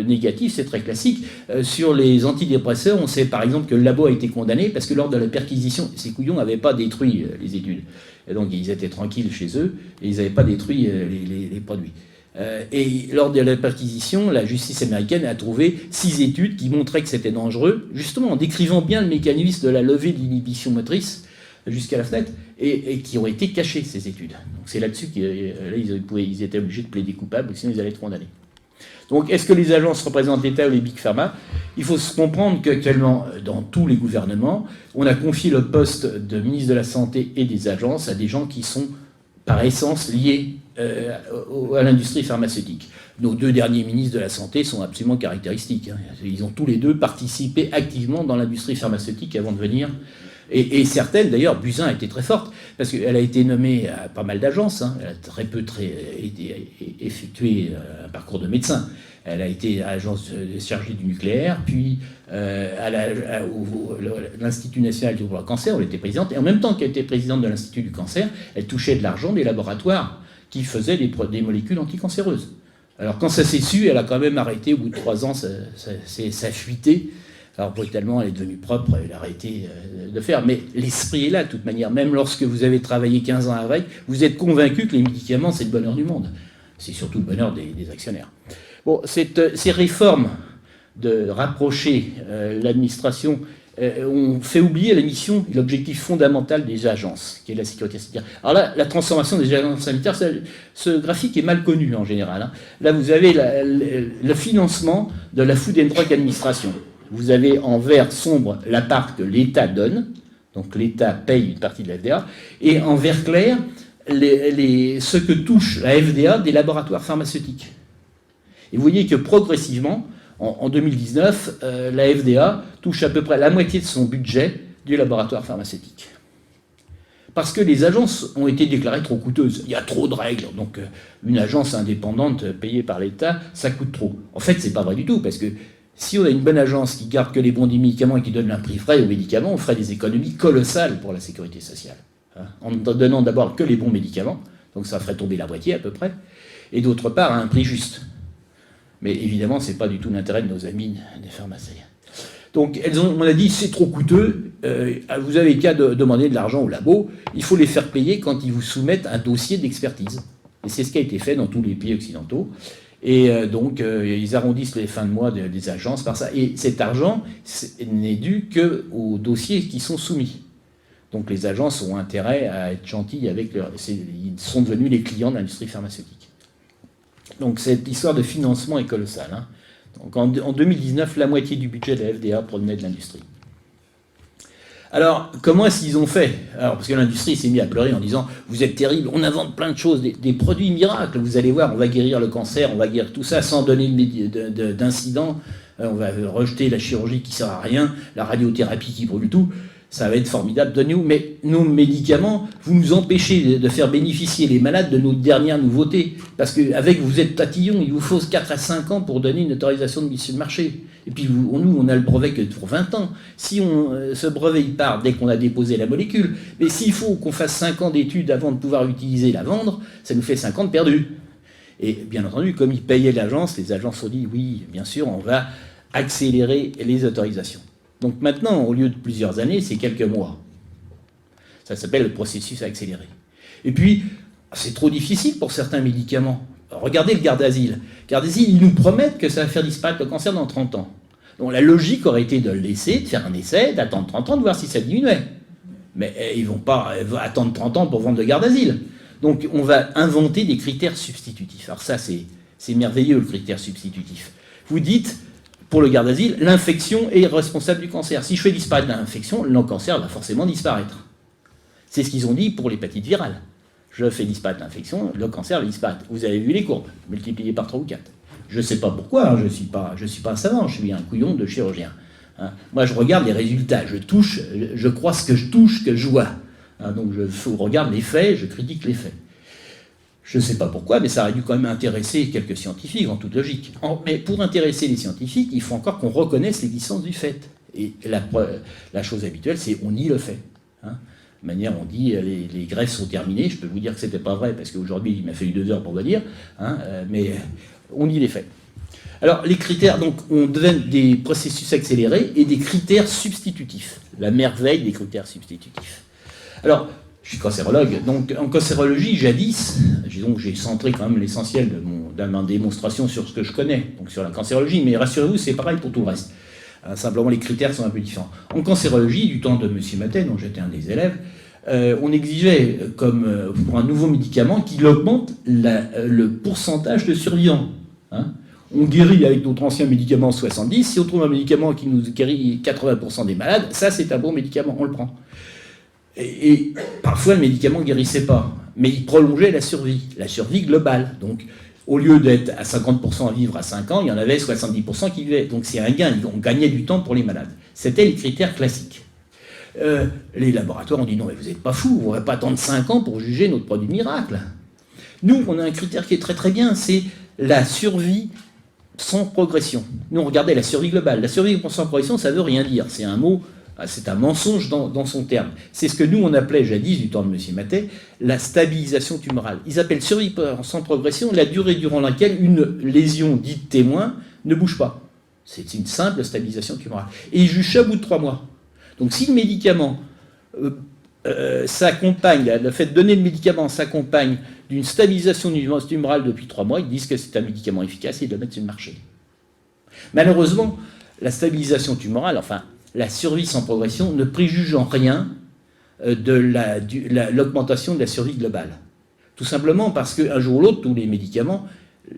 négatives, c'est très classique. Sur les antidépresseurs, on sait par exemple que le labo a été condamné parce que lors de la perquisition, ces couillons n'avaient pas détruit les études. Et donc, ils étaient tranquilles chez eux et ils n'avaient pas détruit les produits. Et lors de la perquisition, la justice américaine a trouvé 6 études qui montraient que c'était dangereux, justement en décrivant bien le mécanisme de la levée de l'inhibition motrice jusqu'à la fenêtre, et qui ont été cachées, ces études. Donc c'est là-dessus qu'ils étaient obligés de plaider coupable, sinon ils allaient être condamnés. Donc est-ce que les agences représentent l'État ou les big pharma? Il faut se comprendre qu'actuellement, dans tous les gouvernements, on a confié le poste de ministre de la Santé et des agences à des gens qui sont, par essence, liés à l'industrie pharmaceutique. Nos 2 derniers ministres de la Santé sont absolument caractéristiques. Hein. Ils ont tous les 2 participé activement dans l'industrie pharmaceutique avant de venir. Et certaines, d'ailleurs, Buzyn a été très forte, parce qu'elle a été nommée à pas mal d'agences, hein. Elle a très peu effectué un parcours de médecin. Elle a été à l'agence chargée du nucléaire, puis à l'Institut national pour le cancer, où elle était présidente, et en même temps qu'elle était présidente de l'Institut du cancer, elle touchait de l'argent des laboratoires qui faisaient des molécules anticancéreuses. Alors quand ça s'est su, elle a quand même arrêté, au bout de 3 ans, ça a fuité. Alors brutalement, elle est devenue propre, elle a arrêté de faire. Mais l'esprit est là, de toute manière. Même lorsque vous avez travaillé 15 ans avec, vous êtes convaincu que les médicaments, c'est le bonheur du monde. C'est surtout le bonheur des actionnaires. Bon, ces réformes de rapprocher l'administration ont fait oublier la mission et l'objectif fondamental des agences, qui est la sécurité sanitaire. Alors là, la transformation des agences sanitaires, ce graphique est mal connu en général. Hein. Là, vous avez le financement de la Food and Drug Administration. Vous avez en vert sombre la part que l'État donne, donc l'État paye une partie de la FDA, et en vert clair, ce que touche la FDA des laboratoires pharmaceutiques. Et vous voyez que progressivement, en 2019, la FDA touche à peu près la moitié de son budget du laboratoire pharmaceutique. Parce que les agences ont été déclarées trop coûteuses. Il y a trop de règles, donc une agence indépendante payée par l'État, ça coûte trop. En fait, c'est pas vrai du tout, parce que si on a une bonne agence qui garde que les bons médicaments et qui donne un prix vrai aux médicaments, on ferait des économies colossales pour la sécurité sociale. Hein, en donnant d'abord que les bons médicaments, donc ça ferait tomber la moitié à peu près, et d'autre part à un prix juste. Mais évidemment, ce n'est pas du tout l'intérêt de nos amis des pharmaciens. Donc on a dit c'est trop coûteux, vous avez qu'à demander de l'argent au labo, il faut les faire payer quand ils vous soumettent un dossier d'expertise. Et c'est ce qui a été fait dans tous les pays occidentaux. Et donc, ils arrondissent les fins de mois des agences par ça. Et cet argent n'est dû qu'aux dossiers qui sont soumis. Donc, les agences ont intérêt à être gentilles avec ils sont devenus les clients de l'industrie pharmaceutique. Donc, cette histoire de financement est colossale. Hein. Donc, en 2019, la moitié du budget de la FDA provenait de l'industrie. Alors, comment est-ce qu'ils ont fait? Alors, parce que l'industrie s'est mise à pleurer en disant « Vous êtes terrible, on invente plein de choses, des produits miracles, vous allez voir, on va guérir le cancer, on va guérir tout ça sans donner d'incident, on va rejeter la chirurgie qui ne sert à rien, la radiothérapie qui brûle tout, ça va être formidable, donnez-nous. Mais nos médicaments, vous nous empêchez de faire bénéficier les malades de nos dernières nouveautés, parce qu'avec vous êtes tatillon, il vous faut 4 à 5 ans pour donner une autorisation de mise sur le marché. Et puis nous, on a le brevet que pour 20 ans. Si ce brevet il part dès qu'on a déposé la molécule, mais s'il faut qu'on fasse 5 ans d'études avant de pouvoir utiliser la vendre, ça nous fait 5 ans de perdus. Et bien entendu, comme ils payaient l'agence, les agences ont dit oui, bien sûr, on va accélérer les autorisations. Donc maintenant, au lieu de plusieurs années, c'est quelques mois. Ça s'appelle le processus accéléré. Et puis, c'est trop difficile pour certains médicaments. Regardez le Gardasil. Gardasil, ils nous promettent que ça va faire disparaître le cancer dans 30 ans. Donc la logique aurait été de le laisser, de faire un essai, d'attendre 30 ans, de voir si ça diminuait. Mais ils ne vont pas attendre 30 ans pour vendre le Gardasil. Donc on va inventer des critères substitutifs. Alors ça, c'est merveilleux, le critère substitutif. Vous dites, pour le Gardasil, l'infection est responsable du cancer. Si je fais disparaître l'infection, le cancer va forcément disparaître. C'est ce qu'ils ont dit pour l'hépatite virale. Je fais disparaître l'infection, le cancer va disparaître. Vous avez vu les courbes, multipliées par 3 ou 4. Je ne sais pas pourquoi, hein, je suis pas un savant, je suis un couillon de chirurgien. Hein. Moi, je regarde les résultats, je crois ce que je touche, que je vois. Hein, donc, je regarde les faits, je critique les faits. Je ne sais pas pourquoi, mais ça aurait dû quand même intéresser quelques scientifiques, en toute logique. Mais pour intéresser les scientifiques, il faut encore qu'on reconnaisse l'existence du fait. Et la chose habituelle, c'est on nie le fait. Hein. De manière, on dit les greffes sont terminées. Je peux vous dire que ce n'était pas vrai, parce qu'aujourd'hui, il m'a fallu 2 heures pour le dire. Hein, mais on nie les faits. Alors, les critères, donc, on donne des processus accélérés et des critères substitutifs. La merveille des critères substitutifs. Alors, je suis cancérologue, donc en cancérologie, jadis, j'ai centré quand même l'essentiel de ma démonstration sur ce que je connais, donc sur la cancérologie, mais rassurez-vous, c'est pareil pour tout le reste. Simplement, les critères sont un peu différents. En cancérologie, du temps de M. Matet, dont j'étais un des élèves, on exigeait, comme pour un nouveau médicament, qu'il augmente le pourcentage de survivants. Hein. On guérit avec notre ancien médicament 70, si on trouve un médicament qui nous guérit 80% des malades, ça c'est un bon médicament, on le prend. Et parfois, le médicament ne guérissait pas, mais il prolongeait la survie globale. Donc, au lieu d'être à 50% à vivre à 5 ans, il y en avait 70% qui vivaient. Donc, c'est un gain, on gagnait du temps pour les malades. C'était les critères classiques. Les laboratoires ont dit non, mais vous n'êtes pas fous, vous n'aurez pas attendre 5 ans pour juger notre produit miracle. Nous, on a un critère qui est très très bien, c'est la survie sans progression. Nous, on regardait la survie globale. La survie sans progression, ça ne veut rien dire. C'est un mot. C'est un mensonge dans son terme. C'est ce que nous, on appelait jadis, du temps de M. Matet, la stabilisation tumorale. Ils appellent survie sans progression la durée durant laquelle une lésion dite témoin ne bouge pas. C'est une simple stabilisation tumorale. Et ils jugent ça au bout de 3 mois. Donc si le médicament s'accompagne, le fait de donner le médicament s'accompagne d'une stabilisation tumorale depuis 3 mois, ils disent que c'est un médicament efficace et ils le mettent sur le marché. Malheureusement, la stabilisation tumorale, enfin, la survie sans progression ne préjuge en rien de l'augmentation de la survie globale. Tout simplement parce qu'un jour ou l'autre, tous les médicaments,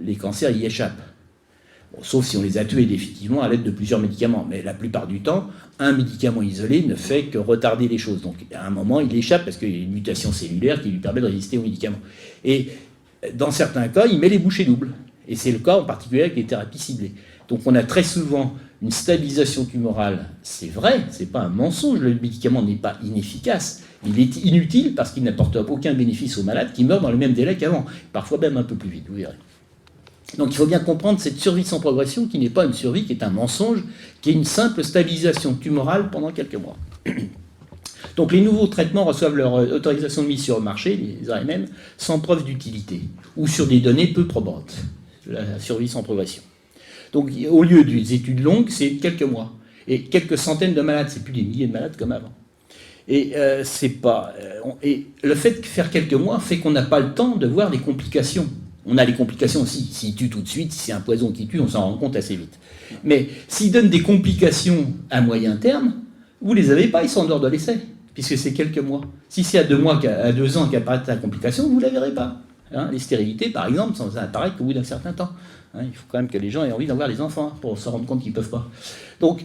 les cancers y échappent. Bon, sauf si on les a tués définitivement à l'aide de plusieurs médicaments. Mais la plupart du temps, un médicament isolé ne fait que retarder les choses. Donc à un moment, il échappe parce qu'il y a une mutation cellulaire qui lui permet de résister aux médicaments. Et dans certains cas, il met les bouchées doubles. Et c'est le cas en particulier avec les thérapies ciblées. Donc on a très souvent une stabilisation tumorale, c'est vrai, c'est pas un mensonge, le médicament n'est pas inefficace, il est inutile parce qu'il n'apporte aucun bénéfice aux malades qui meurent dans le même délai qu'avant, parfois même un peu plus vite, vous verrez. Donc il faut bien comprendre cette survie sans progression qui n'est pas une survie, qui est un mensonge, qui est une simple stabilisation tumorale pendant quelques mois. Donc les nouveaux traitements reçoivent leur autorisation de mise sur le marché, les AMM, sans preuve d'utilité, ou sur des données peu probantes, la survie sans progression. Donc, au lieu des études longues, c'est quelques mois. Et quelques centaines de malades, c'est plus des milliers de malades comme avant. Et, et le fait de faire quelques mois fait qu'on n'a pas le temps de voir les complications. On a les complications aussi. S'il tue tout de suite, si c'est un poison qui tue, on s'en rend compte assez vite. Mais s'il donne des complications à moyen terme, vous ne les avez pas, ils sont en dehors de l'essai, puisque c'est quelques mois. Si c'est à 2 ans qu'apparaît la complication, vous ne la verrez pas. Hein, les stérilités, par exemple, ça apparaît qu'au bout d'un certain temps. Hein, il faut quand même que les gens aient envie d'avoir des enfants pour se rendre compte qu'ils ne peuvent pas. Donc,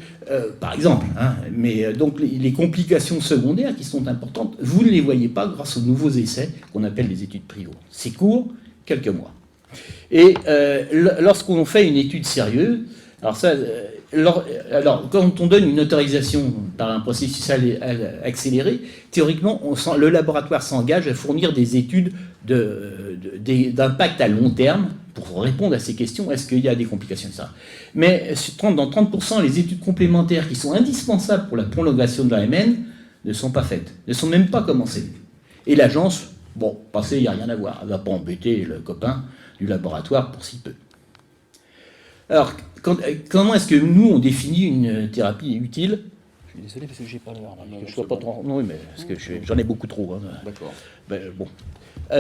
par exemple, hein, mais donc les complications secondaires qui sont importantes, vous ne les voyez pas grâce aux nouveaux essais qu'on appelle les études PRIO. C'est court, quelques mois. Et lorsqu'on fait une étude sérieuse, alors quand on donne une autorisation par un processus accéléré, théoriquement, le laboratoire s'engage à fournir des études d'impact à long terme pour répondre à ces questions. Est-ce qu'il y a des complications, etc. Mais dans 30%, les études complémentaires qui sont indispensables pour la prolongation de l'AMN ne sont pas faites, ne sont même pas commencées. Et l'agence, bon, passé, il n'y a rien à voir. Elle ne va pas embêter le copain du laboratoire pour si peu. Alors, comment est-ce que nous, on définit une thérapie utile? Je suis désolé parce que je n'ai pas l'heure. Je sois pas trop... Non, mais parce que j'en ai beaucoup trop. Hein. D'accord. Ben, bon.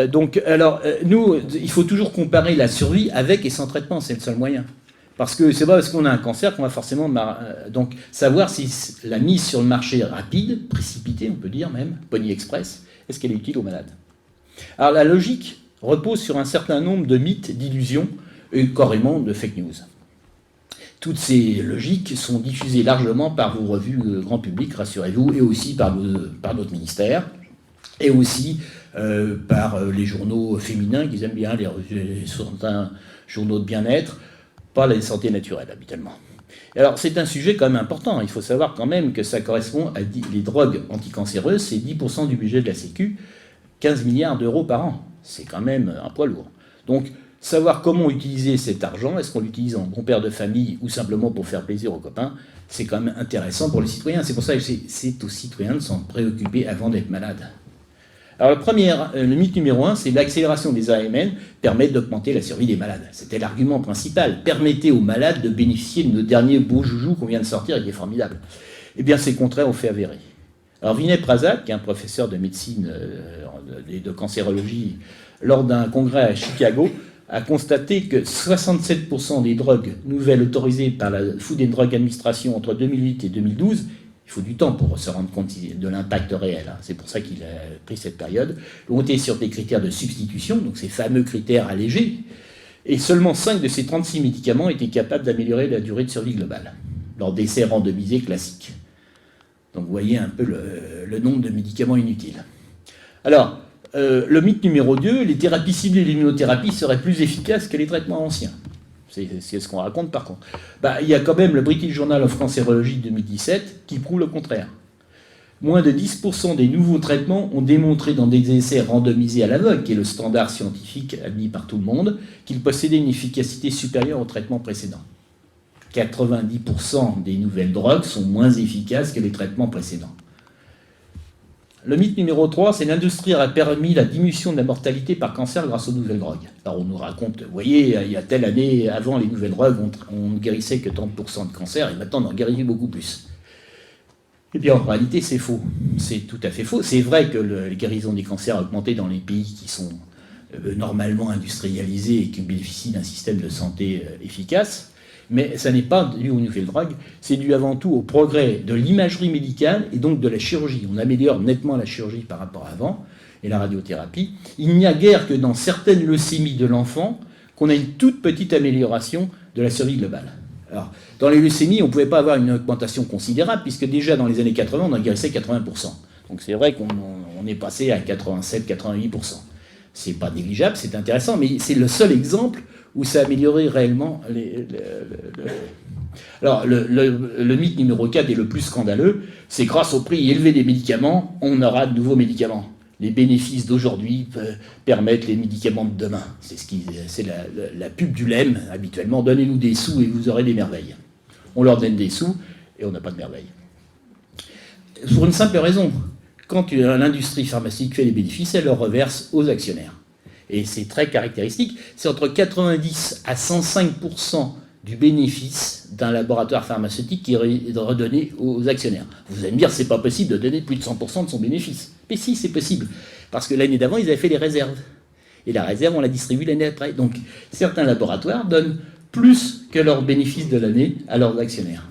Donc, alors, nous, il faut toujours comparer la survie avec et sans traitement. C'est le seul moyen. Parce que c'est pas parce qu'on a un cancer qu'on va forcément... donc, savoir si la mise sur le marché rapide, précipitée, on peut dire même, Pony Express, est-ce qu'elle est utile aux malades? Alors, la logique repose sur un certain nombre de mythes, d'illusions et carrément de fake news. Toutes ces logiques sont diffusées largement par vos revues grand public, rassurez-vous, et aussi par notre ministère, et aussi par les journaux féminins qui aiment bien, certains journaux de bien-être. pas la santé naturelle habituellement. Alors c'est un sujet quand même important, il faut savoir quand même que ça correspond à les drogues anticancéreuses, c'est 10% du budget de la Sécu, 15 milliards d'euros par an, c'est quand même un poids lourd. Donc savoir comment utiliser cet argent, est-ce qu'on l'utilise en bon père de famille ou simplement pour faire plaisir aux copains, c'est quand même intéressant pour les citoyens, c'est pour ça que c'est aux citoyens de s'en préoccuper avant d'être malades. Alors le mythe numéro 1, c'est l'accélération des AMN permet d'augmenter la survie des malades. C'était l'argument principal. Permettez aux malades de bénéficier de nos derniers beaux joujoux qu'on vient de sortir et qui est formidable. Eh bien, c'est contraire aux faits avérés. Alors Vinay Prasad, qui est un professeur de médecine et de cancérologie, lors d'un congrès à Chicago, a constaté que 67% des drogues nouvelles autorisées par la Food and Drug Administration entre 2008 et 2012, il faut du temps pour se rendre compte de l'impact réel, hein. C'est pour ça qu'il a pris cette période, ont été sur des critères de substitution, donc ces fameux critères allégés, et seulement 5 de ces 36 médicaments étaient capables d'améliorer la durée de survie globale, lors d'essais randomisés classiques. Donc vous voyez un peu le nombre de médicaments inutiles. Alors, le mythe numéro 2, les thérapies ciblées et l'immunothérapie seraient plus efficaces que les traitements anciens. C'est ce qu'on raconte par contre. Il y a quand même le British Journal of Cancerology 2017 qui prouve le contraire. Moins de 10% des nouveaux traitements ont démontré dans des essais randomisés à l'aveugle, qui est le standard scientifique admis par tout le monde, qu'ils possédaient une efficacité supérieure aux traitements précédents. 90% des nouvelles drogues sont moins efficaces que les traitements précédents. Le mythe numéro 3, c'est l'industrie a permis la diminution de la mortalité par cancer grâce aux nouvelles drogues. Alors on nous raconte, vous voyez, il y a telle année, avant les nouvelles drogues, on ne guérissait que 30% de cancer, et maintenant on en guérit beaucoup plus. Eh bien en réalité c'est faux, c'est tout à fait faux. C'est vrai que les guérisons des cancers a augmenté dans les pays qui sont normalement industrialisés et qui bénéficient d'un système de santé efficace, mais ça n'est pas dû aux nouvelles drogues, c'est dû avant tout au progrès de l'imagerie médicale et donc de la chirurgie. On améliore nettement la chirurgie par rapport à avant, et la radiothérapie. Il n'y a guère que dans certaines leucémies de l'enfant qu'on a une toute petite amélioration de la survie globale. Alors, dans les leucémies, on ne pouvait pas avoir une augmentation considérable, puisque déjà dans les années 80, on en guérissait 80%. Donc c'est vrai qu'on est passé à 87-88%. C'est pas négligeable, c'est intéressant, mais c'est le seul exemple où ça a amélioré réellement Alors, le mythe numéro 4 est le plus scandaleux, c'est grâce au prix élevé des médicaments, on aura de nouveaux médicaments. Les bénéfices d'aujourd'hui permettent les médicaments de demain. C'est la pub du LEM, habituellement. Donnez-nous des sous et vous aurez des merveilles. On leur donne des sous et on n'a pas de merveilles. Pour une simple raison. Quand l'industrie pharmaceutique fait les bénéfices, elle leur reverse aux actionnaires. Et c'est très caractéristique. C'est entre 90 à 105% du bénéfice d'un laboratoire pharmaceutique qui est redonné aux actionnaires. Vous allez me dire, c'est pas possible de donner plus de 100% de son bénéfice. Mais si, c'est possible. Parce que l'année d'avant, ils avaient fait les réserves. Et la réserve, on la distribue l'année après. Donc, certains laboratoires donnent plus que leur bénéfice de l'année à leurs actionnaires.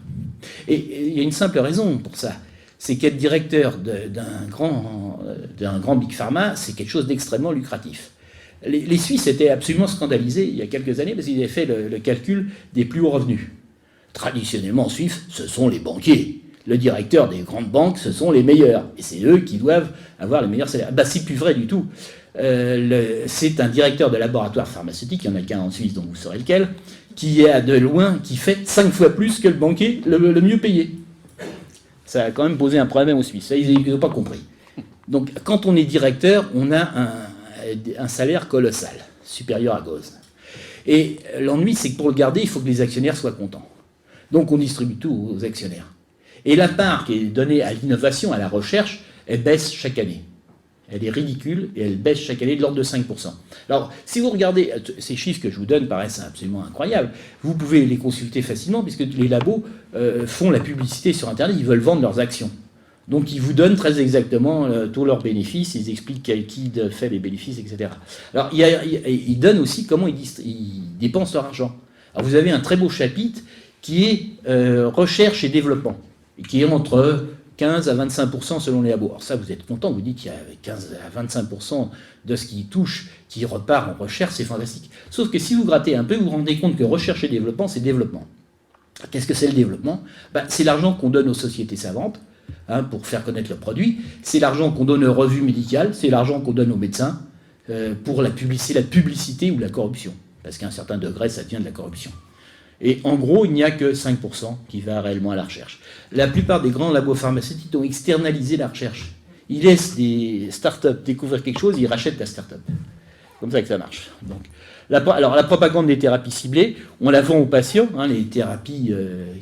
Et il y a une simple raison pour ça. C'est qu'être directeur d'un grand Big Pharma, c'est quelque chose d'extrêmement lucratif. Les Suisses étaient absolument scandalisés il y a quelques années parce qu'ils avaient fait le calcul des plus hauts revenus. Traditionnellement en Suisse, ce sont les banquiers. Le directeur des grandes banques, ce sont les meilleurs. Et c'est eux qui doivent avoir les meilleurs salaires. C'est plus vrai du tout. C'est un directeur de laboratoire pharmaceutique, il n'y en a qu'un en Suisse, donc vous saurez lequel, qui est de loin, qui fait 5 fois plus que le banquier le mieux payé. Ça a quand même posé un problème aux Suisses. Ça, ils n'ont pas compris. Donc quand on est directeur, on a un salaire colossal, supérieur à Gauze. Et l'ennui, c'est que pour le garder, il faut que les actionnaires soient contents. Donc on distribue tout aux actionnaires. Et la part qui est donnée à l'innovation, à la recherche, elle baisse chaque année. Elle est ridicule et elle baisse chaque année de l'ordre de 5%. Alors, si vous regardez, ces chiffres que je vous donne paraissent absolument incroyables. Vous pouvez les consulter facilement puisque les labos font la publicité sur Internet, ils veulent vendre leurs actions. Donc ils vous donnent très exactement tous leurs bénéfices, ils expliquent qui fait les bénéfices, etc. Alors ils donnent aussi comment ils dépensent leur argent. Alors vous avez un très beau chapitre qui est recherche et développement, et qui est entre 15 à 25% selon les labos. Alors ça, vous êtes content, vous dites qu'il y a 15 à 25% de ce qui touche, qui repart en recherche, c'est fantastique. Sauf que si vous grattez un peu, vous vous rendez compte que recherche et développement, c'est développement. Qu'est-ce que c'est le développement ? C'est l'argent qu'on donne aux sociétés savantes, pour faire connaître leurs produits, c'est l'argent qu'on donne aux revues médicales, c'est l'argent qu'on donne aux médecins pour la publicité ou la corruption. Parce qu'à un certain degré, ça devient de la corruption. Et en gros, il n'y a que 5% qui va réellement à la recherche. La plupart des grands labos pharmaceutiques ont externalisé la recherche. Ils laissent des startups découvrir quelque chose, ils rachètent la startup. Comme ça que ça marche. Donc, alors, la propagande des thérapies ciblées, on la vend aux patients, hein, les thérapies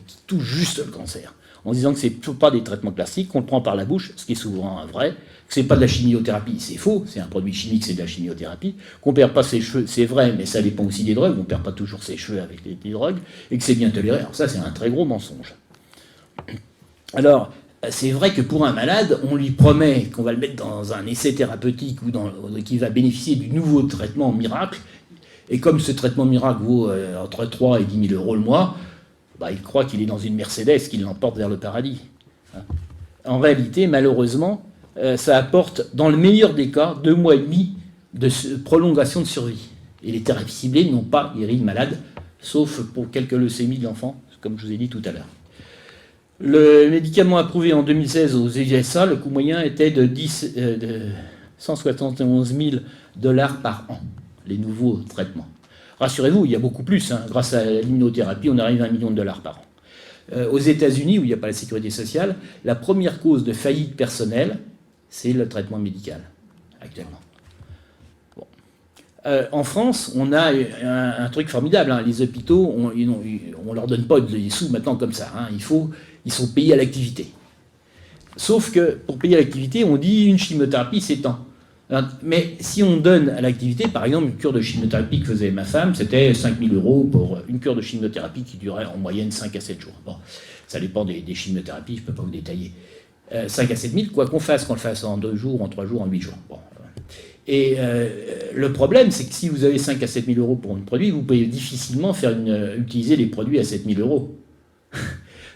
qui touchent juste le cancer, en disant que ce n'est pas des traitements classiques, qu'on le prend par la bouche, ce qui est souvent vrai, que ce n'est pas de la chimiothérapie, c'est faux, c'est un produit chimique, c'est de la chimiothérapie, qu'on ne perd pas ses cheveux, c'est vrai, mais ça dépend aussi des drogues, on ne perd pas toujours ses cheveux avec des drogues, et que c'est bien toléré. Alors ça, c'est un très gros mensonge. Alors, c'est vrai que pour un malade, on lui promet qu'on va le mettre dans un essai thérapeutique ou qu'il va bénéficier du nouveau traitement miracle, et comme ce traitement miracle vaut entre 3 et 10 000 euros le mois, bah, il croit qu'il est dans une Mercedes qui l'emporte vers le paradis. En réalité, malheureusement, ça apporte, dans le meilleur des cas, 2 mois et demi de prolongation de survie. Et les thérapies ciblées n'ont pas guéri le malade, sauf pour quelques leucémies d'enfants, comme je vous ai dit tout à l'heure. Le médicament approuvé en 2016 aux USA, le coût moyen était de 171 000 $ par an, les nouveaux traitements. Rassurez-vous, il y a beaucoup plus. Hein. Grâce à l'immunothérapie, on arrive à $1 million par an. Aux États-Unis, où il n'y a pas la sécurité sociale, la première cause de faillite personnelle, c'est le traitement médical, actuellement. Bon. En France, on a un truc formidable. Hein. Les hôpitaux, on ne leur donne pas des sous maintenant comme ça. Hein. Ils sont payés à l'activité. Sauf que pour payer à l'activité, on dit une chimiothérapie, c'est tant. Mais si on donne à l'activité, par exemple, une cure de chimiothérapie que faisait ma femme, c'était 5 000 € pour une cure de chimiothérapie qui durait en moyenne 5 à 7 jours. Bon, ça dépend des chimiothérapies, je ne peux pas vous détailler. 5 à 7 000, quoi qu'on fasse, qu'on le fasse en 2 jours, en 3 jours, en 8 jours. Bon. Et le problème, c'est que si vous avez 5 à 7 000 € pour un produit, vous pouvez difficilement utiliser les produits à 7 000 €.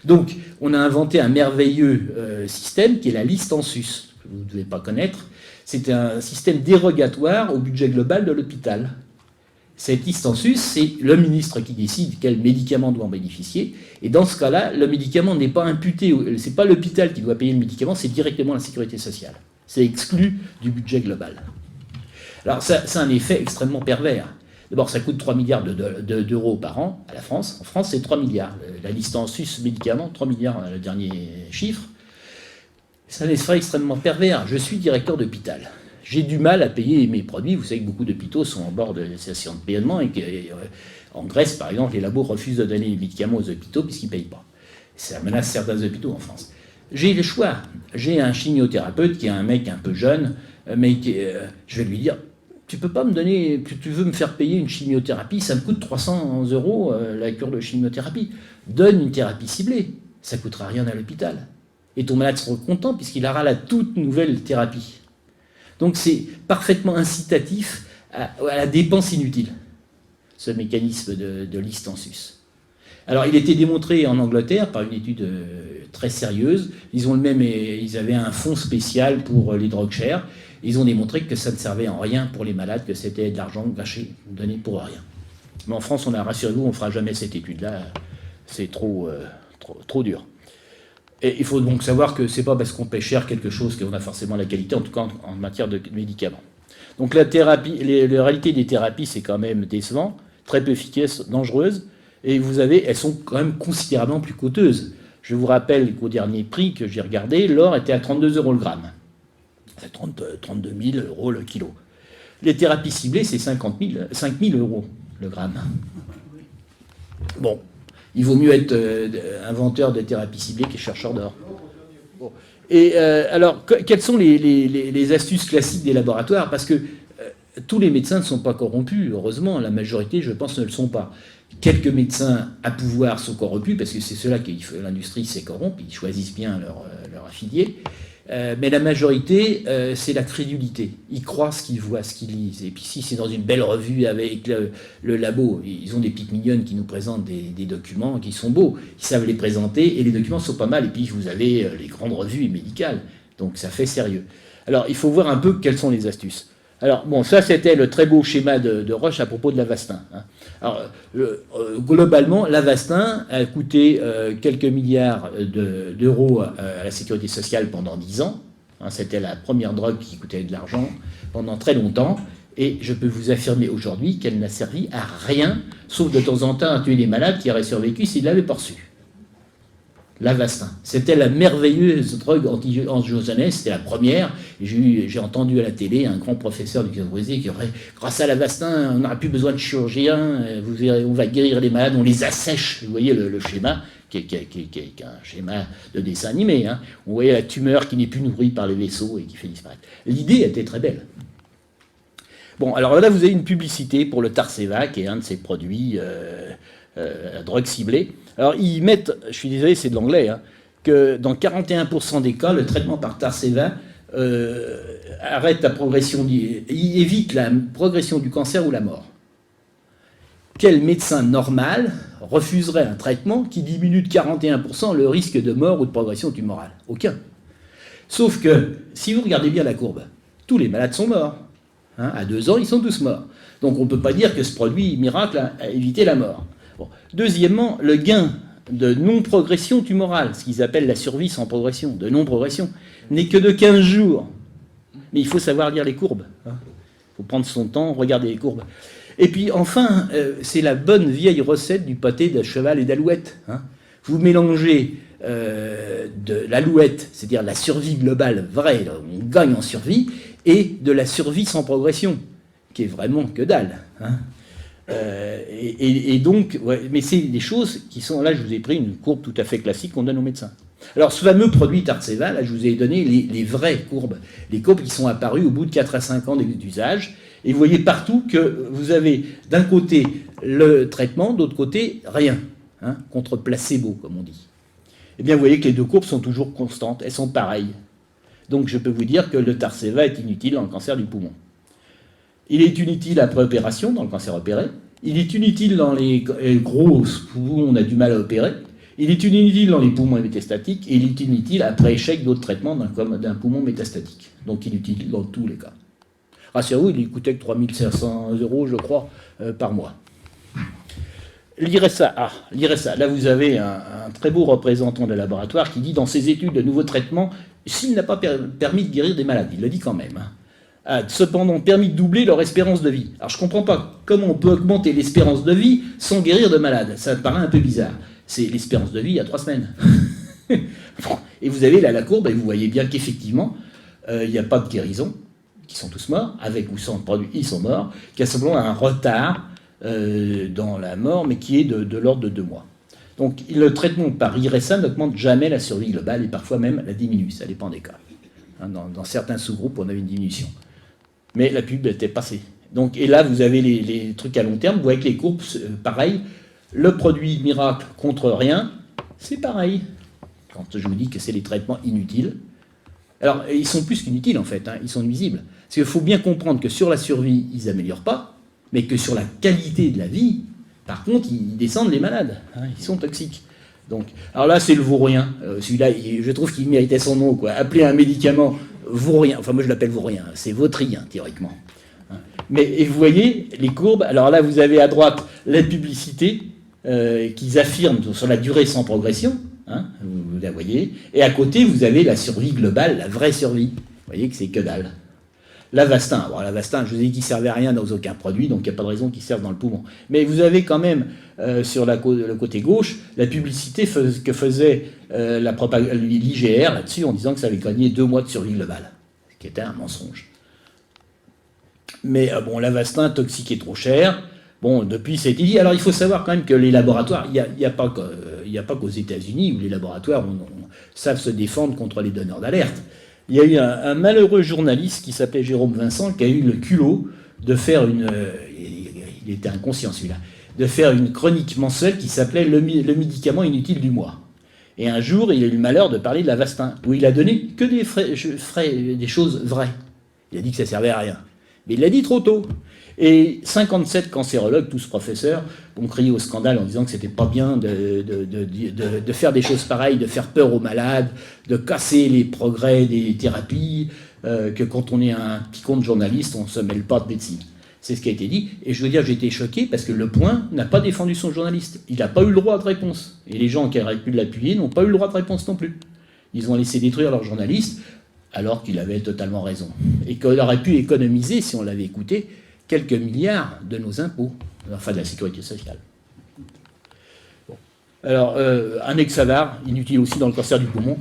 Donc, on a inventé un merveilleux système qui est la liste en sus, que vous ne devez pas connaître. C'est un système dérogatoire au budget global de l'hôpital. Cette liste en sus, c'est le ministre qui décide quel médicament doit en bénéficier. Et dans ce cas-là, le médicament n'est pas imputé, ce n'est pas l'hôpital qui doit payer le médicament, c'est directement la sécurité sociale. C'est exclu du budget global. Alors, c'est un effet extrêmement pervers. D'abord, ça coûte 3 milliards d'euros par an à la France. En France, c'est 3 milliards. La liste en sus médicaments, 3 milliards, le dernier chiffre. C'est un effet extrêmement pervers. Je suis directeur d'hôpital. J'ai du mal à payer mes produits. Vous savez que beaucoup d'hôpitaux sont en bord de l'association de paiement et qu'en Grèce, par exemple, les labos refusent de donner les médicaments aux hôpitaux puisqu'ils ne payent pas. Ça menace certains hôpitaux en France. J'ai le choix. J'ai un chimiothérapeute qui est un mec un peu jeune, mais je vais lui dire... Tu peux pas me donner, tu veux me faire payer une chimiothérapie, ça me coûte 300 € la cure de chimiothérapie. Donne une thérapie ciblée, ça ne coûtera rien à l'hôpital. Et ton malade sera content puisqu'il aura la toute nouvelle thérapie. Donc c'est parfaitement incitatif à la dépense inutile, ce mécanisme de liste en sus. Alors il était démontré en Angleterre par une étude très sérieuse. Ils avaient un fonds spécial pour les drogues chères. Ils ont démontré que ça ne servait en rien pour les malades, que c'était de l'argent gâché, donné pour rien. Mais en France, rassurez-vous, on ne fera jamais cette étude-là. C'est trop dur. Et il faut donc savoir que ce n'est pas parce qu'on paie cher quelque chose qu'on a forcément la qualité, en tout cas en matière de médicaments. Donc la réalité des thérapies, c'est quand même décevant, très peu efficace, dangereuse, et elles sont quand même considérablement plus coûteuses. Je vous rappelle qu'au dernier prix que j'ai regardé, l'or était à 32 € le gramme. C'est 32 000 € le kilo. Les thérapies ciblées, c'est 5 000 € le gramme. Bon, il vaut mieux être inventeur de thérapies ciblées que chercheur d'or. Bon. Et alors, quelles sont les astuces classiques des laboratoires? Parce que tous les médecins ne sont pas corrompus, heureusement, la majorité, je pense, ne le sont pas. Quelques médecins à pouvoir sont corrompus, parce que c'est ceux-là que l'industrie s'est corrompue, ils choisissent bien leur affilié. Mais la majorité, c'est la crédulité. Ils croient ce qu'ils voient, ce qu'ils lisent. Et puis si c'est dans une belle revue avec le labo, ils ont des petites mignonnes qui nous présentent des documents qui sont beaux. Ils savent les présenter et les documents sont pas mal. Et puis vous avez les grandes revues médicales. Donc ça fait sérieux. Alors il faut voir un peu quelles sont les astuces. Alors bon, ça c'était le très beau schéma de Roche à propos de l'Avastin. Hein. Alors globalement, l'Avastin a coûté quelques milliards d'euros à la sécurité sociale pendant 10 ans. Hein, c'était la première drogue qui coûtait de l'argent pendant très longtemps. Et je peux vous affirmer aujourd'hui qu'elle n'a servi à rien, sauf de temps en temps à tuer les malades qui auraient survécu s'ils ne l'avaient pas reçu. L'Avastin. C'était la merveilleuse drogue anti-angiogénèse, c'était la première. J'ai entendu à la télé un grand professeur du Brésil qui aurait, grâce à l'Avastin, on n'aura plus besoin de chirurgien, vous verrez, on va guérir les malades, on les assèche. Vous voyez le schéma, qui est un schéma de dessin animé. Hein. On voyait la tumeur qui n'est plus nourrie par les vaisseaux et qui fait disparaître. L'idée était très belle. Bon, alors là, vous avez une publicité pour le Tarceva, qui est un de ces produits à drogue ciblée. Alors, ils mettent, je suis désolé, c'est de l'anglais, hein, que dans 41% des cas, le traitement par Tarceva arrête la progression, il évite la progression du cancer ou la mort. Quel médecin normal refuserait un traitement qui diminue de 41% le risque de mort ou de progression tumorale? Aucun. Sauf que, si vous regardez bien la courbe, tous les malades sont morts. Hein, à 2 ans, ils sont tous morts. Donc on ne peut pas dire que ce produit miracle a évité la mort. Bon. Deuxièmement, le gain de non-progression tumorale, ce qu'ils appellent la survie sans progression, de non-progression, n'est que de 15 jours. Mais il faut savoir lire les courbes. Il faut prendre son temps, regarder les courbes. Et puis enfin, c'est la bonne vieille recette du pâté de cheval et d'alouette. Hein. Vous mélangez de l'alouette, c'est-à-dire la survie globale vraie, on gagne en survie, et de la survie sans progression, qui est vraiment que dalle. Hein. Et donc, ouais, mais c'est des choses qui sont, là je vous ai pris une courbe tout à fait classique qu'on donne aux médecins. Alors ce fameux produit Tarceva, là je vous ai donné les vraies courbes, les courbes qui sont apparues au bout de 4 à 5 ans d'usage, et vous voyez partout que vous avez d'un côté le traitement, d'autre côté rien, hein, contre placebo comme on dit. Eh bien vous voyez que les deux courbes sont toujours constantes, elles sont pareilles. Donc je peux vous dire que le Tarceva est inutile dans le cancer du poumon. Il est inutile après opération, dans le cancer opéré. Il est inutile dans les gros poumons où on a du mal à opérer. Il est inutile dans les poumons métastatiques. Et il est inutile après échec d'autres traitements d'un poumon métastatique. Donc il est utile dans tous les cas. Rassurez-vous, il coûtait que 3 500 €, je crois, par mois. L'IRSA, là vous avez un très beau représentant de laboratoire qui dit dans ses études de nouveaux traitements, s'il n'a pas permis de guérir des malades, il le dit quand même, hein, a cependant permis de doubler leur espérance de vie. Alors je ne comprends pas comment on peut augmenter l'espérance de vie sans guérir de malades. Ça me paraît un peu bizarre. C'est l'espérance de vie à 3 semaines. Et vous avez là la courbe et vous voyez bien qu'effectivement, il n'y a pas de guérison, qui sont tous morts, avec ou sans produit, ils sont morts, qu'il y a simplement un retard dans la mort, mais qui est de l'ordre de 2 mois. Donc le traitement par IRSA n'augmente jamais la survie globale et parfois même la diminue, ça dépend des cas. Hein, dans certains sous-groupes, on avait une diminution. Mais la pub était passée. Donc, et là, vous avez les trucs à long terme, vous voyez que les courbes, pareil, le produit miracle contre rien, c'est pareil. Quand je vous dis que c'est les traitements inutiles, alors ils sont plus qu'inutiles en fait, hein, ils sont nuisibles. Parce qu'il faut bien comprendre que sur la survie, ils n'améliorent pas, mais que sur la qualité de la vie, par contre, ils descendent les malades, hein, ils sont toxiques. Donc, alors là, c'est le vaurien. Celui-là, je trouve qu'il méritait son nom, quoi. Appeler un médicament vaurien, enfin moi je l'appelle vaurien, c'est vautrien, théoriquement. Mais et vous voyez les courbes, alors là vous avez à droite la publicité qu'ils affirment sur la durée sans progression, hein, vous la voyez, et à côté vous avez la survie globale, la vraie survie. Vous voyez que c'est que dalle. L'Avastin, bon, l'Avastin, je vous ai dit qu'il ne servait à rien dans aucun produit, donc il n'y a pas de raison qu'il serve dans le poumon. Mais vous avez quand même, sur le côté gauche, la publicité que faisait l'IGR là-dessus, en disant que ça avait gagné 2 mois de survie globale, ce qui était un mensonge. Mais bon, l'Avastin, toxique et trop cher. Bon, depuis, ça a été dit. Alors, il faut savoir quand même que les laboratoires, il n'y a pas qu'aux États-Unis où les laboratoires savent se défendre contre les donneurs d'alerte. Il y a eu un malheureux journaliste qui s'appelait Jérôme Vincent qui a eu le culot de faire il était inconscient celui-là, de faire une chronique mensuelle qui s'appelait le médicament inutile du mois. Et un jour, il a eu le malheur de parler de l'Avastin, où il a donné que des choses vraies. Il a dit que ça servait à rien. Mais il l'a dit trop tôt. Et 57 cancérologues, tous professeurs, ont crié au scandale en disant que c'était pas bien de faire des choses pareilles, de faire peur aux malades, de casser les progrès des thérapies, que quand on est un petit compte journaliste, on ne se mêle pas de médecine. C'est ce qui a été dit. Et je veux dire, j'ai été choqué parce que Le Point n'a pas défendu son journaliste. Il n'a pas eu le droit de réponse. Et les gens qui auraient pu l'appuyer n'ont pas eu le droit de réponse non plus. Ils ont laissé détruire leur journaliste alors qu'il avait totalement raison. Et qu'il aurait pu économiser, si on l'avait écouté, quelques milliards de nos impôts, enfin de la sécurité sociale. Bon. Alors, un Hexavar, inutile aussi dans le cancer du poumon.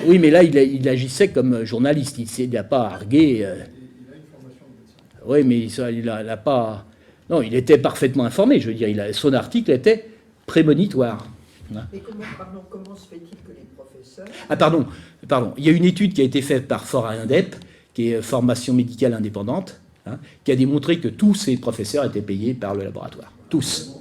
Oui, mais là, il agissait comme journaliste. Il n'a pas argué. Il a une formation de médecin. Oui, mais il n'a pas... Non, il était parfaitement informé. Je veux dire, son article était prémonitoire. Mais comment se fait-il que les professeurs... Ah, pardon. Il y a une étude qui a été faite par FORAINDEP, qui est Formation médicale indépendante, qui a démontré que tous ces professeurs étaient payés par le laboratoire. Tous.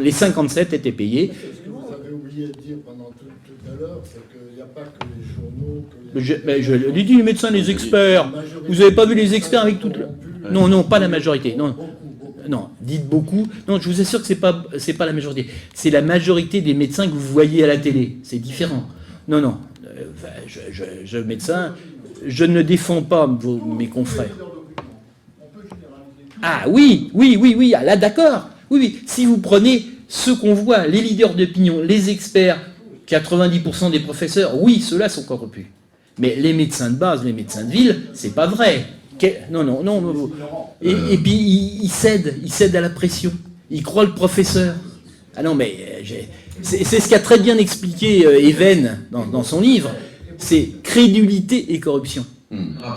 Les 57 étaient payés. Ce que vous avez oublié de dire pendant tout à l'heure, c'est qu'il n'y a pas que les journaux... Je l'ai dit, les médecins, les experts. Vous n'avez pas vu les experts avec tout... Non, pas la majorité. Non, dites beaucoup. Non, je vous assure que c'est pas la majorité. C'est la majorité des médecins que vous voyez à la télé. C'est différent. Non. Médecin, je ne défends pas mes confrères. Ah oui. Ah, là, d'accord. Oui. Si vous prenez ceux qu'on voit, les leaders d'opinion, les experts, 90% des professeurs, oui, ceux-là sont corrompus. Mais les médecins de base, les médecins de ville, c'est pas vrai. Non. Et puis, ils cèdent à la pression. Ils croient le professeur. Ah non, mais c'est ce qu'a très bien expliqué Even dans son livre. C'est crédulité et corruption.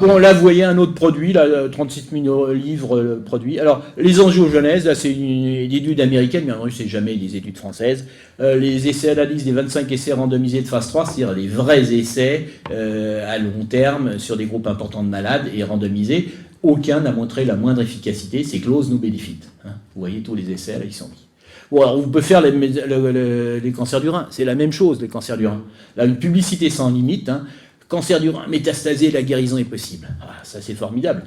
Bon, là, vous voyez un autre produit, là, 36 000 livres produits. Alors, les angiogenèses, là, c'est une étude américaine, bien entendu, c'est jamais des études françaises. Les essais analyses des 25 essais randomisés de phase 3, c'est-à-dire les vrais essais à long terme sur des groupes importants de malades et randomisés, aucun n'a montré la moindre efficacité, c'est close no benefit. Vous voyez, tous les essais, là, ils sont mis. Bon, alors, on peut faire les cancers du rein, c'est la même chose, les cancers du rein. Là, une publicité sans limite, cancer du rein métastasé, la guérison est possible. Ah, ça, c'est formidable.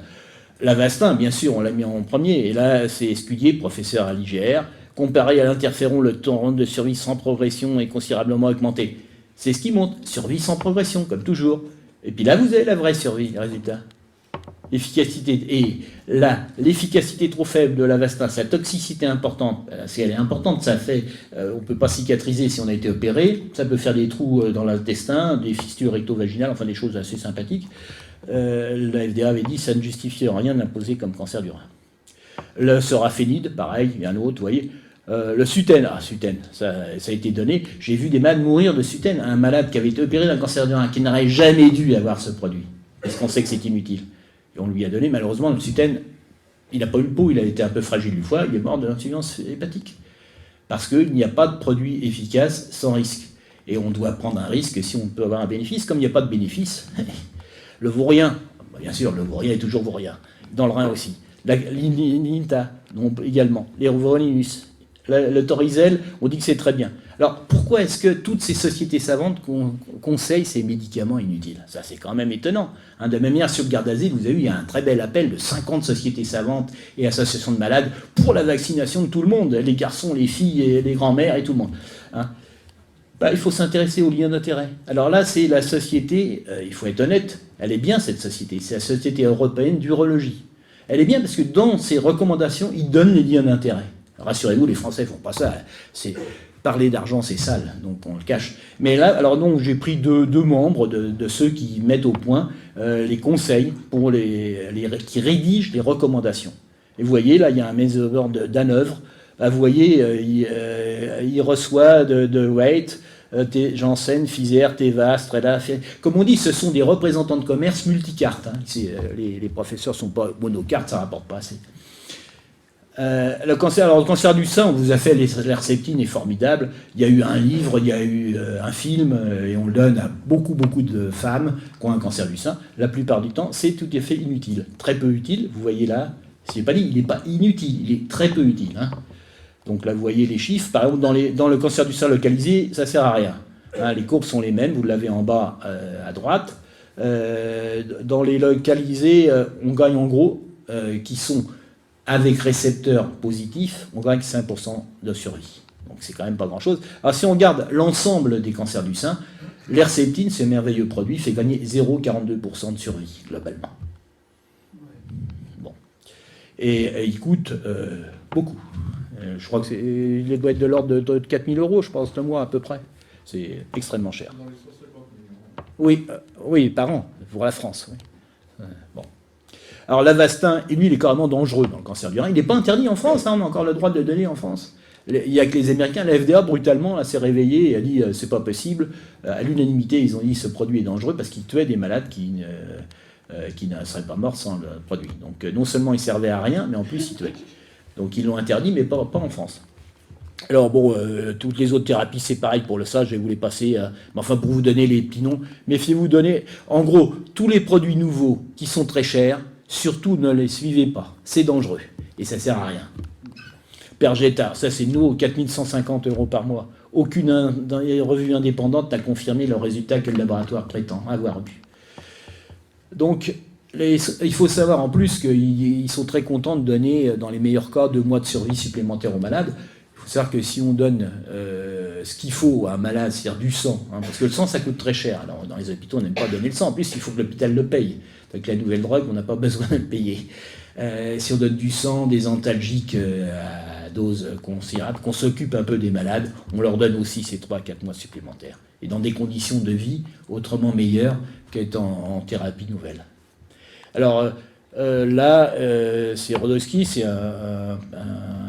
L'Avastin, bien sûr, on l'a mis en premier. Et là, c'est Escudier, professeur à l'IGR. Comparé à l'interféron, le temps de survie sans progression est considérablement augmenté. C'est ce qui monte. Survie sans progression, comme toujours. Et puis là, vous avez la vraie survie, le résultat. L'efficacité. Et là, l'efficacité trop faible de l'Avastin, sa toxicité importante, si elle est importante, ça fait, on ne peut pas cicatriser si on a été opéré, ça peut faire des trous dans l'intestin, des fistures recto-vaginales, enfin des choses assez sympathiques. La FDA avait dit ça ne justifie rien d'imposer comme cancer du rein. Le sorafénide, pareil, il y a un autre, vous voyez. Le Suten, ça a été donné. J'ai vu des malades mourir de Suten, un malade qui avait été opéré d'un cancer du rein, qui n'aurait jamais dû avoir ce produit. Est-ce qu'on sait que c'est inutile? Et on lui a donné, malheureusement, le Suten, il n'a pas eu le pot, il a été un peu fragile du foie, il est mort de l'insuffisance hépatique. Parce qu'il n'y a pas de produit efficace sans risque. Et on doit prendre un risque si on peut avoir un bénéfice. Comme il n'y a pas de bénéfice, le vaurien, bien sûr, le vaurien est toujours vaurien, dans le rein aussi. L'Inta, également, les Rovolinus, le Torizel, on dit que c'est très bien. Alors, pourquoi est-ce que toutes ces sociétés savantes conseillent ces médicaments inutiles? Ça, c'est quand même étonnant. De la même manière, sur le Gardasil, vous avez vu, il y a un très bel appel de 50 sociétés savantes et associations de malades pour la vaccination de tout le monde, les garçons, les filles, et les grands-mères et tout le monde. Il faut s'intéresser aux liens d'intérêt. Alors là, c'est la société, il faut être honnête, elle est bien cette société, c'est la Société européenne d'urologie. Elle est bien parce que dans ses recommandations, ils donnent les liens d'intérêt. Rassurez-vous, les Français ne font pas ça. Parler d'argent, c'est sale, donc on le cache. Mais là, alors donc, j'ai pris deux membres de ceux qui mettent au point les conseils pour qui rédigent les recommandations. Et vous voyez, là, il y a un maison d'Hanovre. Là, vous voyez, il reçoit de Waite, Janssen, Pfizer, Teva, Strela. Comme on dit, ce sont des représentants de commerce multicartes. Les professeurs ne sont pas monocartes, ça ne rapporte pas assez. Le cancer du sein, on vous a fait l'Herceptine est formidable. Il y a eu un livre, il y a eu un film, et on le donne à beaucoup de femmes qui ont un cancer du sein. La plupart du temps, c'est tout à fait inutile. Très peu utile, vous voyez là, c'est pas dit, il n'est pas inutile, il est très peu utile. Donc là, vous voyez les chiffres. Par exemple, dans le cancer du sein localisé, ça ne sert à rien. Les courbes sont les mêmes, vous l'avez en bas à droite. Dans les localisés, on gagne en gros, qui sont avec récepteurs positifs, on gagne 5% de survie. Donc c'est quand même pas grand-chose. Alors si on regarde l'ensemble des cancers du sein, l'Herceptine, ce merveilleux produit, fait gagner 0,42% de survie, globalement. Bon. Et il coûte beaucoup. Je crois il doit être de l'ordre de 4 000 €, je pense, le mois à peu près. C'est extrêmement cher. Oui, par an, pour la France. Oui. Bon. Alors l'Avastin, lui, il est carrément dangereux dans le cancer du rein. Il n'est pas interdit en France, on a encore le droit de le donner en France. Il n'y a que les Américains, la FDA, brutalement, s'est réveillée et a dit c'est pas possible. À l'unanimité, ils ont dit ce produit est dangereux parce qu'il tuait des malades qui ne seraient pas morts sans le produit. Donc non seulement il servait à rien, mais en plus il tuait. Donc ils l'ont interdit, mais pas en France. Alors bon, toutes les autres thérapies, c'est pareil pour ça, je vais vous les passer. Mais enfin, pour vous donner les petits noms, méfiez-vous donner. En gros, tous les produits nouveaux qui sont très chers, surtout ne les suivez pas. C'est dangereux et ça sert à rien. Perjeta, ça c'est nouveau, 4150 € par mois. Aucune revue indépendante n'a confirmé le résultat que le laboratoire prétend avoir eu. Donc, il faut savoir en plus qu'ils sont très contents de donner, dans les meilleurs cas, 2 mois de survie supplémentaire aux malades. Il faut savoir que si on donne ce qu'il faut à un malade, c'est-à-dire du sang, parce que le sang ça coûte très cher. Alors, dans les hôpitaux, on n'aime pas donner le sang. En plus, il faut que l'hôpital le paye. Avec la nouvelle drogue, on n'a pas besoin de le payer. Si on donne du sang, des antalgiques à dose considérable, qu'on s'occupe un peu des malades, on leur donne aussi ces 3 à 4 mois supplémentaires. Et dans des conditions de vie autrement meilleures qu'étant en thérapie nouvelle. Alors là, c'est Rodowski, c'est un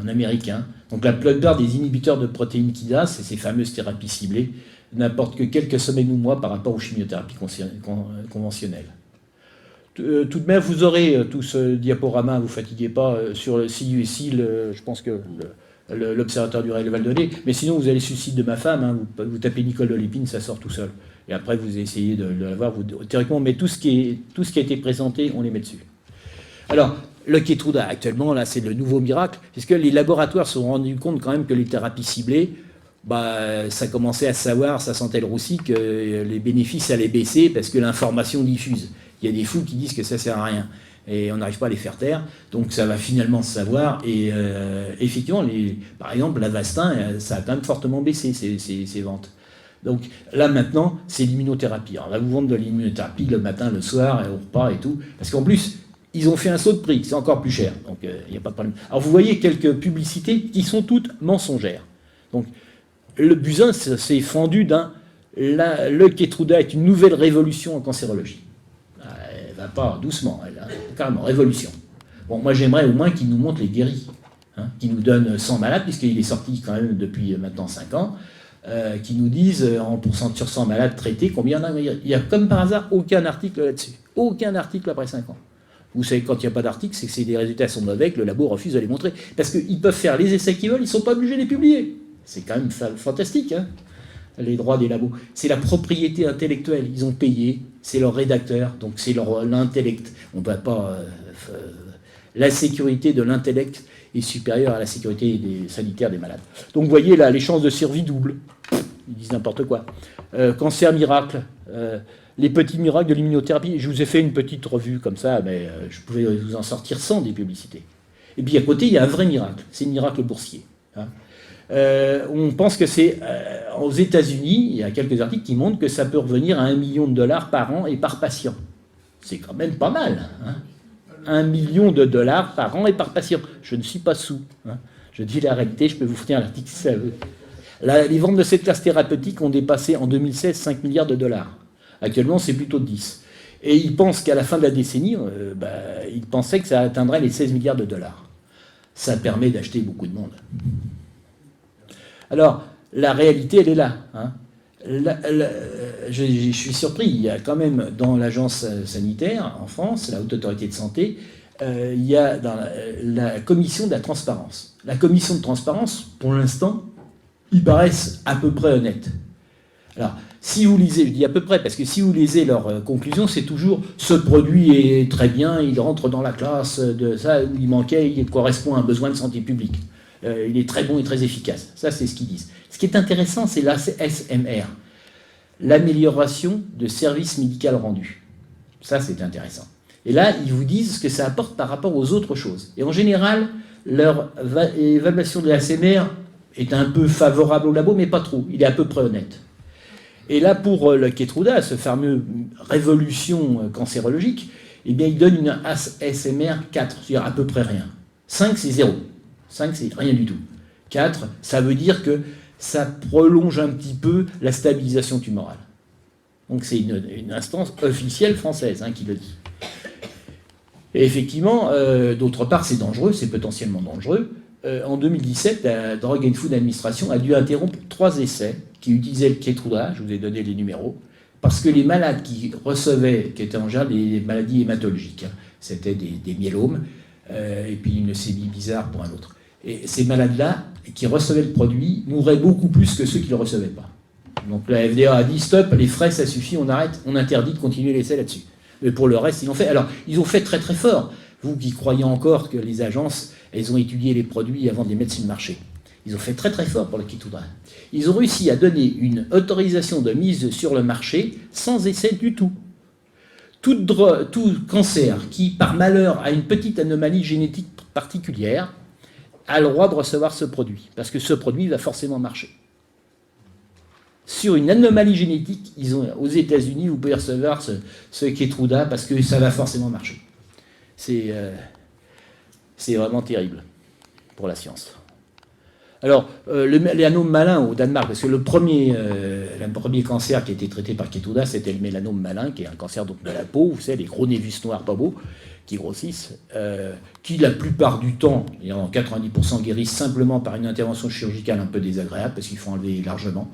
Américain. Donc la plupart des inhibiteurs de protéines kinase, ces fameuses thérapies ciblées, n'apportent que quelques semaines ou mois par rapport aux chimiothérapies conventionnelles. Tout de même, vous aurez tout ce diaporama, ne vous fatiguez pas, sur le site je pense que l'Observatoire du Rail va le donner, mais sinon vous allez sur le site de ma femme, vous tapez Nicole de Lépine, ça sort tout seul. Et après vous essayez de l'avoir, théoriquement, mais tout ce qui a été présenté, on les met dessus. Alors, le Keytruda, actuellement, là, c'est le nouveau miracle, puisque les laboratoires se sont rendus compte quand même que les thérapies ciblées, ça commençait à savoir, ça sentait le roussi, que les bénéfices allaient baisser parce que l'information diffuse. Il y a des fous qui disent que ça sert à rien et on n'arrive pas à les faire taire, donc ça va finalement se savoir. Et effectivement, par exemple, l'Avastin, ça a quand même fortement baissé ses ventes. Donc là maintenant, c'est l'immunothérapie. On va vous vendre de l'immunothérapie le matin, le soir, au repas et tout, parce qu'en plus, ils ont fait un saut de prix, c'est encore plus cher, donc il n'y a pas de problème. Alors vous voyez quelques publicités qui sont toutes mensongères. Donc le Buzyn s'est fendu le Keytruda est une nouvelle révolution en cancérologie. Elle va pas doucement, elle a carrément révolution. Bon, moi j'aimerais au moins qu'il nous montre les guéris, qu'il nous donne 100 malades, puisqu'il est sorti quand même depuis maintenant 5 ans, qui nous disent en pourcent sur 100 malades traités combien il y a comme par hasard aucun article là-dessus. Aucun article après 5 ans. Vous savez, quand il n'y a pas d'article, c'est que les résultats sont mauvais, que le labo refuse de les montrer. Parce qu'ils peuvent faire les essais qu'ils veulent, ils ne sont pas obligés de les publier. C'est quand même fantastique, les droits des labos. C'est la propriété intellectuelle. Ils ont payé, c'est leur rédacteur, donc c'est l'intellect. On ne peut pas... la sécurité de l'intellect est supérieure à la sécurité sanitaire des malades. Donc vous voyez là, les chances de survie doublent. Ils disent n'importe quoi. Cancer miracle. Les petits miracles de l'immunothérapie. Je vous ai fait une petite revue comme ça, mais je pouvais vous en sortir 100 des publicités. Et puis à côté, il y a un vrai miracle. C'est le miracle boursier. On pense que c'est aux États-Unis, il y a quelques articles qui montrent que ça peut revenir à $1 million par an et par patient. C'est quand même pas mal. $1 million par an et par patient. Je ne suis pas sous. Je dis la réalité, je peux vous fournir l'article si ça veut. Les ventes de cette classe thérapeutique ont dépassé en 2016 $5 milliards. Actuellement, c'est plutôt 10. Et ils pensent qu'à la fin de la décennie, ils pensaient que ça atteindrait les $16 milliards. Ça permet d'acheter beaucoup de monde. Alors, la réalité, elle est là. Je suis surpris, il y a quand même dans l'agence sanitaire en France, la Haute Autorité de Santé, il y a dans la commission de la transparence. La commission de transparence, pour l'instant, ils paraissent à peu près honnêtes. Alors, si vous lisez, je dis à peu près, parce que si vous lisez leurs conclusions, c'est toujours « ce produit est très bien, il rentre dans la classe de ça, où il manquait, il correspond à un besoin de santé publique. Il est très bon et très efficace ». Ça, c'est ce qu'ils disent. Ce qui est intéressant, c'est l'ASMR, l'amélioration de service médical rendu. Ça, c'est intéressant. Et là, ils vous disent ce que ça apporte par rapport aux autres choses. Et en général, leur évaluation de l'ASMR est un peu favorable au labo, mais pas trop. Il est à peu près honnête. Et là, pour le Keytruda, ce fameux révolution cancérologique, eh bien, il donne une ASMR 4, c'est-à-dire à peu près rien. 5, c'est 0. 5, c'est rien du tout. 4, ça veut dire que ça prolonge un petit peu la stabilisation tumorale. Donc c'est une instance officielle française qui le dit. Et effectivement, d'autre part, c'est dangereux, c'est potentiellement dangereux. En 2017, la Drug and Food Administration a dû interrompre 3 essais qui utilisaient le Keytruda, je vous ai donné les numéros, parce que les malades qui recevaient, qui étaient en général des maladies hématologiques, hein, c'était des myélomes, et puis une leucémie bizarre pour un autre. Et ces malades-là, qui recevaient le produit, mouraient beaucoup plus que ceux qui ne le recevaient pas. Donc la FDA a dit stop, les frais ça suffit, on arrête, on interdit de continuer l'essai là-dessus. Mais pour le reste, ils ont fait. Alors, ils ont fait très très fort. Vous qui croyez encore que les agences, elles ont étudié les produits avant de les mettre sur le marché. Ils ont fait très très fort pour le Keytruda. Ils ont réussi à donner une autorisation de mise sur le marché sans essai du tout. Tout cancer qui, par malheur, a une petite anomalie génétique particulière, a le droit de recevoir ce produit. Parce que ce produit va forcément marcher. Sur une anomalie génétique, aux États-Unis, vous pouvez recevoir ce Keytruda parce que ça va forcément marcher. C'est vraiment terrible pour la science. Alors, les mélanome malin au Danemark, parce que le premier cancer qui a été traité par Keytruda, c'était le mélanome malin, qui est un cancer donc de la peau, vous savez, les gros névus noirs pas beaux, qui grossissent, qui la plupart du temps, et en 90% guérissent simplement par une intervention chirurgicale un peu désagréable, parce qu'il faut enlever largement.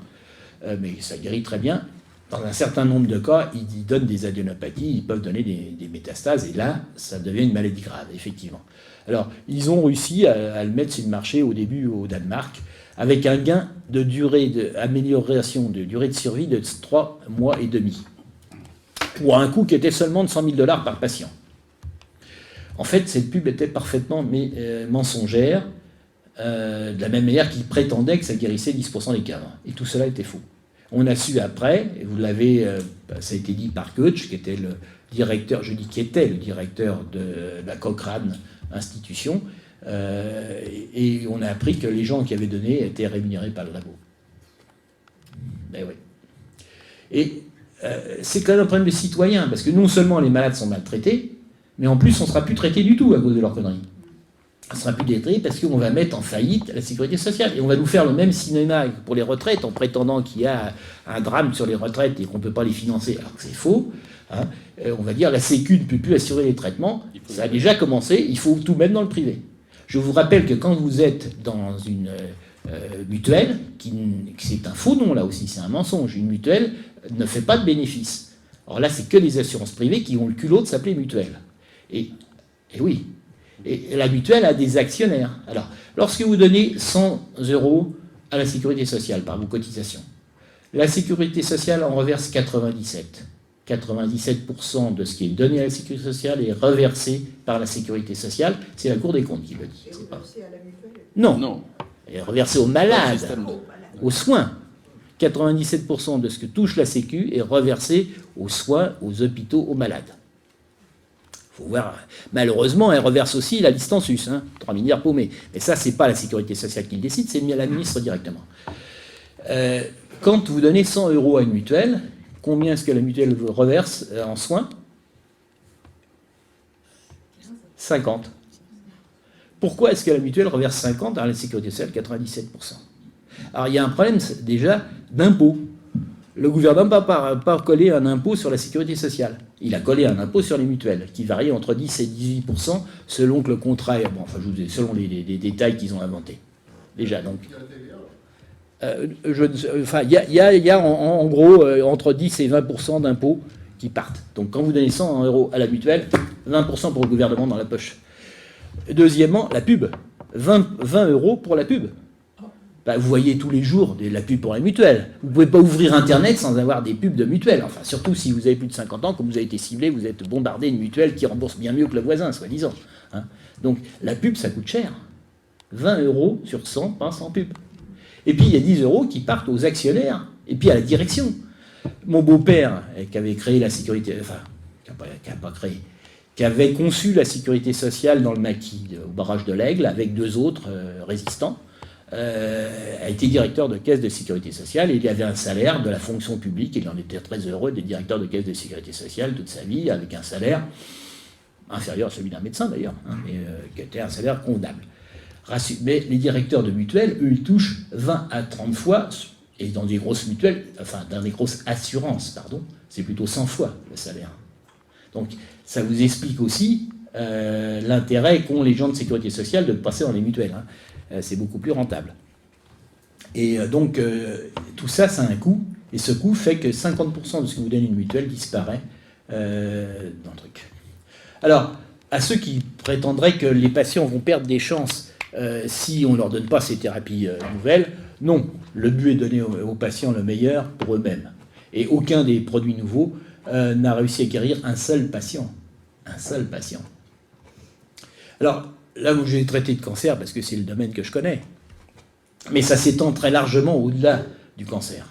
Mais ça guérit très bien. Dans un certain nombre de cas, ils donnent des adénopathies, ils peuvent donner des métastases, et là, ça devient une maladie grave, effectivement. Alors, ils ont réussi à le mettre sur le marché au début au Danemark, avec un gain amélioration de durée de survie de 3 mois et demi, pour un coût qui était seulement de $100 000 par patient. En fait, cette pub était parfaitement mensongère, de la même manière qu'ils prétendaient que ça guérissait 10% des cas. Et tout cela était faux. On a su après, et vous l'avez, ça a été dit par Koch, qui était le directeur, je dis qui était le directeur de la Cochrane Institution, et on a appris que les gens qui avaient donné étaient rémunérés par le labo. Ben oui. Et c'est quand même un problème de citoyen, parce que non seulement les malades sont maltraités, mais en plus on ne sera plus traité du tout à cause de leur connerie. On ne sera plus traité parce qu'on va mettre en faillite la sécurité sociale. Et on va nous faire le même cinéma pour les retraites en prétendant qu'il y a un drame sur les retraites et qu'on ne peut pas les financer, alors que c'est faux. Hein. On va dire la Sécu ne peut plus assurer les traitements. Ça a déjà commencé, il faut tout mettre dans le privé. Je vous rappelle que quand vous êtes dans une mutuelle, c'est un faux nom là aussi, c'est un mensonge, une mutuelle ne fait pas de bénéfices. Alors là, c'est que les assurances privées qui ont le culot de s'appeler mutuelle. Et oui. Et la mutuelle a des actionnaires. Alors, lorsque vous donnez 100 € à la sécurité sociale par vos cotisations, la sécurité sociale en reverse 97. 97% de ce qui est donné à la sécurité sociale est reversé par la sécurité sociale. C'est la Cour des comptes qui le dit. Et reversé à la mutuelle ? Non. Elle est reversée aux malades, aux soins. 97% de ce que touche la Sécu est reversé aux soins, aux hôpitaux, aux malades. Faut voir. Malheureusement, elle reverse aussi la licensus, 3 milliards paumés. Mais ça, c'est pas la sécurité sociale qui le décide, c'est la ministre directement. Quand vous donnez 100 € à une mutuelle, combien est-ce que la mutuelle reverse en soins ? 50. Pourquoi est-ce que la mutuelle reverse 50 à la sécurité sociale 97%? Alors il y a un problème déjà d'impôt. Le gouvernement n'a pas collé un impôt sur la sécurité sociale. Il a collé un impôt sur les mutuelles, qui varie entre 10 et 18% selon que le contrat est... Bon, enfin, je vous dis, selon les détails qu'ils ont inventés. Déjà, donc... il y a en gros entre 10 et 20% d'impôts qui partent. Donc quand vous donnez 100 € à la mutuelle, 20% pour le gouvernement dans la poche. Deuxièmement, la pub. 20 € pour la pub. Bah, vous voyez tous les jours de la pub pour la mutuelle. Vous ne pouvez pas ouvrir Internet sans avoir des pubs de mutuelle. Enfin, surtout si vous avez plus de 50 ans, comme vous avez été ciblé, vous êtes bombardé de mutuelles qui remboursent bien mieux que le voisin, soi-disant. Donc la pub, ça coûte cher. 20 € sur 100 passe en pub. Et puis il y a 10 € qui partent aux actionnaires et puis à la direction. Mon beau-père, qui avait créé la sécurité... Enfin, qui avait conçu la sécurité sociale dans le maquis, au barrage de l'Aigle, avec 2 autres résistants, a été directeur de caisse de sécurité sociale et il avait un salaire de la fonction publique. Il en était très heureux d'être directeur de caisse de sécurité sociale toute sa vie, avec un salaire inférieur à celui d'un médecin d'ailleurs, mais qui était un salaire convenable. Mais les directeurs de mutuelles, eux, ils touchent 20 à 30 fois, et dans des grosses mutuelles, enfin dans des grosses assurances, pardon, c'est plutôt 100 fois le salaire. Donc ça vous explique aussi l'intérêt qu'ont les gens de sécurité sociale de passer dans les mutuelles. C'est beaucoup plus rentable. Et donc, tout ça, ça a un coût. Et ce coût fait que 50% de ce que vous donne une mutuelle disparaît dans le truc. Alors, à ceux qui prétendraient que les patients vont perdre des chances si on ne leur donne pas ces thérapies nouvelles, non. Le but est de donner aux patients le meilleur pour eux-mêmes. Et aucun des produits nouveaux n'a réussi à guérir un seul patient. Un seul patient. Alors, là où je vais traiter de cancer, parce que c'est le domaine que je connais, mais ça s'étend très largement au-delà du cancer.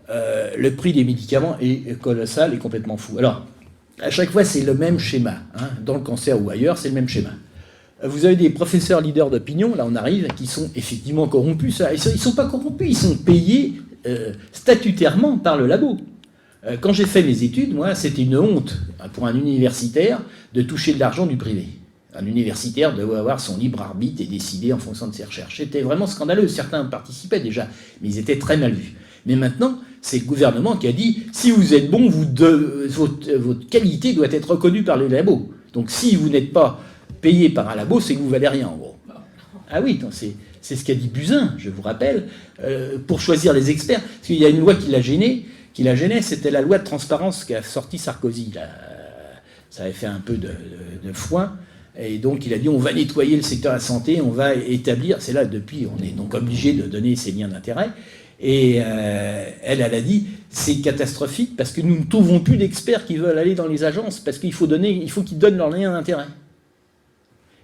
Le prix des médicaments est colossal et complètement fou. Alors, à chaque fois, c'est le même schéma. Dans le cancer ou ailleurs, c'est le même schéma. Vous avez des professeurs leaders d'opinion, là on arrive, qui sont effectivement corrompus. Ils ne sont pas corrompus, ils sont payés statutairement par le labo. Quand j'ai fait mes études, moi, c'était une honte pour un universitaire de toucher de l'argent du privé. Un universitaire doit avoir son libre arbitre et décider en fonction de ses recherches. C'était vraiment scandaleux. Certains participaient déjà, mais ils étaient très mal vus. Mais maintenant, c'est le gouvernement qui a dit « si vous êtes bon, votre qualité doit être reconnue par le labo. Donc si vous n'êtes pas payé par un labo, c'est que vous valez rien, en gros. » Ah oui, c'est ce qu'a dit Buzyn, je vous rappelle, pour choisir les experts. Parce qu'il y a une loi qui l'a gêné, c'était la loi de transparence qu'a sorti Sarkozy. Là. Ça avait fait un peu de foin. Et donc il a dit on va nettoyer le secteur de la santé, on va établir, c'est là depuis, on est donc obligé de donner ces liens d'intérêt. Et elle a dit c'est catastrophique parce que nous ne trouvons plus d'experts qui veulent aller dans les agences parce qu'il faut qu'ils donnent leurs liens d'intérêt.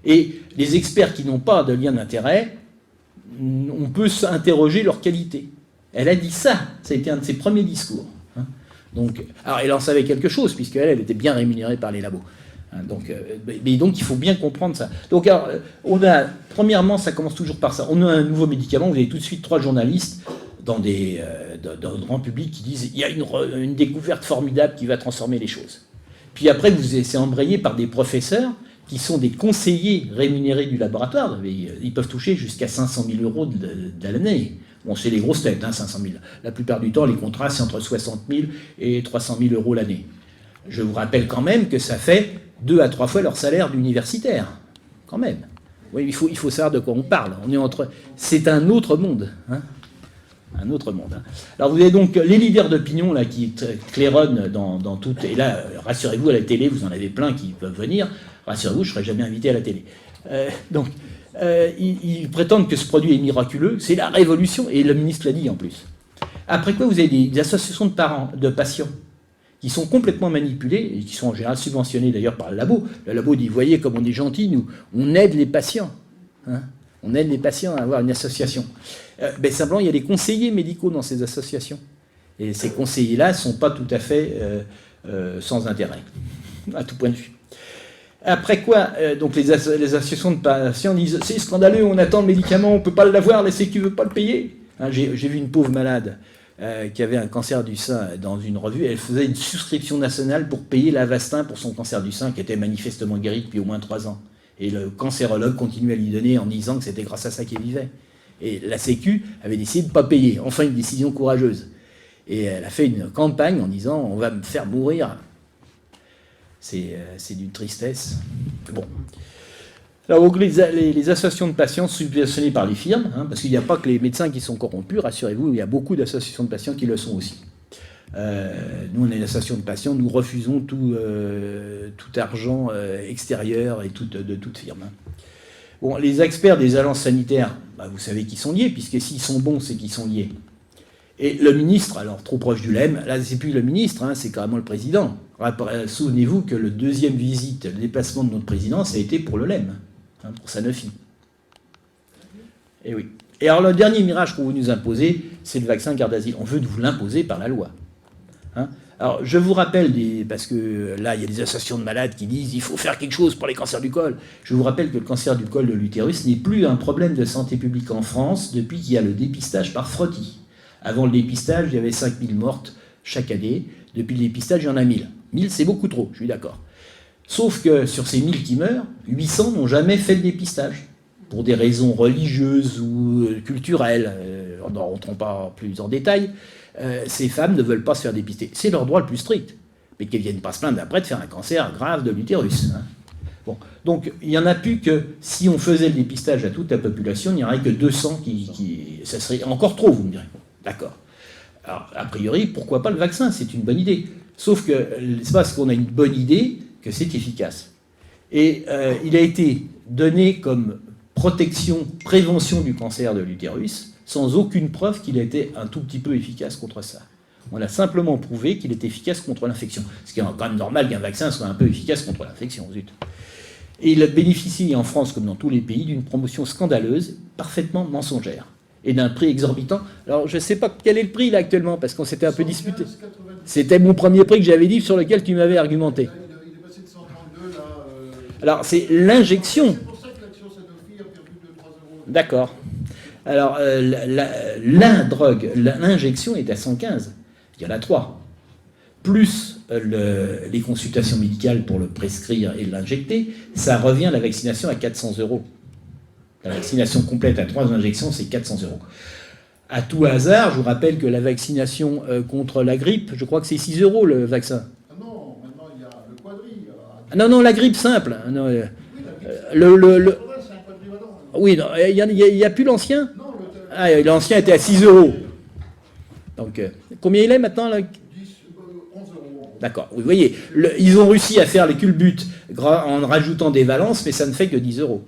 Et les experts qui n'ont pas de lien d'intérêt, on peut s'interroger leur qualité. Elle a dit ça a été un de ses premiers discours. Donc, alors elle en savait quelque chose puisqu'elle était bien rémunérée par les labos. Donc il faut bien comprendre ça. Donc alors, premièrement, ça commence toujours par ça. On a un nouveau médicament, vous avez tout de suite 3 journalistes dans le grand public qui disent il y a une découverte formidable qui va transformer les choses. Puis après, c'est embrayé par des professeurs qui sont des conseillers rémunérés du laboratoire. Ils peuvent toucher jusqu'à 500 000 € de l'année. Bon, c'est les grosses têtes, 500 000. La plupart du temps, les contrats, c'est entre 60 000 et 300 000 € l'année. Je vous rappelle quand même que ça fait 2 à 3 fois leur salaire d'universitaire. Quand même. Oui, il faut savoir de quoi on parle. C'est un autre monde. Un autre monde. Alors vous avez donc les leaders d'opinion là, qui claironnent dans tout. Et là, rassurez-vous, à la télé, vous en avez plein qui peuvent venir. Rassurez-vous, je ne serai jamais invité à la télé. Ils prétendent que ce produit est miraculeux. C'est la révolution. Et le ministre l'a dit en plus. Après quoi, vous avez des associations de patients qui sont complètement manipulés, et qui sont en général subventionnés d'ailleurs par le labo. Le labo dit, voyez comme on est gentil, nous, on aide les patients. On aide les patients à avoir une association. Simplement, il y a des conseillers médicaux dans ces associations. Et ces conseillers-là ne sont pas tout à fait sans intérêt, à tout point de vue. Après quoi, donc les associations de patients disent, c'est scandaleux, on attend le médicament, on ne peut pas l'avoir, la Sécu ne veut pas le payer. J'ai vu une pauvre malade qui avait un cancer du sein dans une revue, elle faisait une souscription nationale pour payer l'Avastin pour son cancer du sein qui était manifestement guéri depuis au moins 3 ans. Et le cancérologue continuait à lui donner en disant que c'était grâce à ça qu'elle vivait. Et la Sécu avait décidé de ne pas payer. Enfin, une décision courageuse. Et elle a fait une campagne en disant « on va me faire mourir ». C'est d'une tristesse. Bon. Alors, donc, les associations de patients subventionnées par les firmes, parce qu'il n'y a pas que les médecins qui sont corrompus, rassurez-vous, il y a beaucoup d'associations de patients qui le sont aussi. Nous, on est une association de patients, nous refusons tout argent extérieur et de toute firme. Bon, les experts des agences sanitaires, vous savez qu'ils sont liés, puisque s'ils sont bons, c'est qu'ils sont liés. Et le ministre, alors trop proche du LEM, là c'est plus le ministre, c'est carrément le président. Souvenez-vous que le 2e visite, le déplacement de notre président, ça a été pour le LEM, pour Sanofi. Et oui. Et alors le dernier mirage qu'on veut nous imposer, c'est le vaccin Gardasil. On veut vous l'imposer par la loi. Alors je vous rappelle, parce que là il y a des associations de malades qui disent il faut faire quelque chose pour les cancers du col. Je vous rappelle que le cancer du col de l'utérus n'est plus un problème de santé publique en France depuis qu'il y a le dépistage par frottis. Avant le dépistage, il y avait 5000 mortes chaque année. Depuis le dépistage, il y en a 1000. 1000, c'est beaucoup trop, je suis d'accord. Sauf que sur ces 1000 qui meurent, 800 n'ont jamais fait de dépistage. Pour des raisons religieuses ou culturelles, ne rentrons pas plus en détail, ces femmes ne veulent pas se faire dépister. C'est leur droit le plus strict. Mais qu'elles ne viennent pas se plaindre après de faire un cancer grave de l'utérus. Bon. Donc, il n'y en a plus que, si on faisait le dépistage à toute la population, il n'y en aurait que 200 ça serait encore trop, vous me direz. D'accord. Alors, a priori, pourquoi pas le vaccin? C'est une bonne idée. Sauf que c'est parce qu'on a une bonne idée que c'est efficace. Et il a été donné comme protection, prévention du cancer de l'utérus, sans aucune preuve qu'il a été un tout petit peu efficace contre ça. On a simplement prouvé qu'il est efficace contre l'infection. Ce qui est quand même normal qu'un vaccin soit un peu efficace contre l'infection, zut. Et il a bénéficié en France, comme dans tous les pays, d'une promotion scandaleuse, parfaitement mensongère, et d'un prix exorbitant. Alors, je ne sais pas quel est le prix, là, actuellement, parce qu'on s'était un peu disputé. C'était mon premier prix que j'avais dit, sur lequel tu m'avais argumenté. Il est passé de 132, là... Alors, c'est l'injection. C'est pour ça que l'action Sanofi a perdu de 3 euros. D'accord. Alors, la drogue, l'injection est à 115. Il y en a 3. Plus les consultations médicales pour le prescrire et l'injecter, ça revient à la vaccination à 400 euros. La vaccination complète à 3 injections, c'est 400 euros. À tout hasard, je vous rappelle que la vaccination contre la grippe, je crois que c'est 6 euros le vaccin. Ah non, maintenant il y a le quadri. Ah non, la grippe simple. Non, Oui, la grippe, c'est un quadrivalent. oui, il n'y a plus l'ancien. Non, L'ancien était à 6 euros. Donc, combien il est maintenant là? 11 euros. D'accord. Vous voyez, ils ont réussi à faire les culbutes en rajoutant des valences, mais ça ne fait que 10 euros.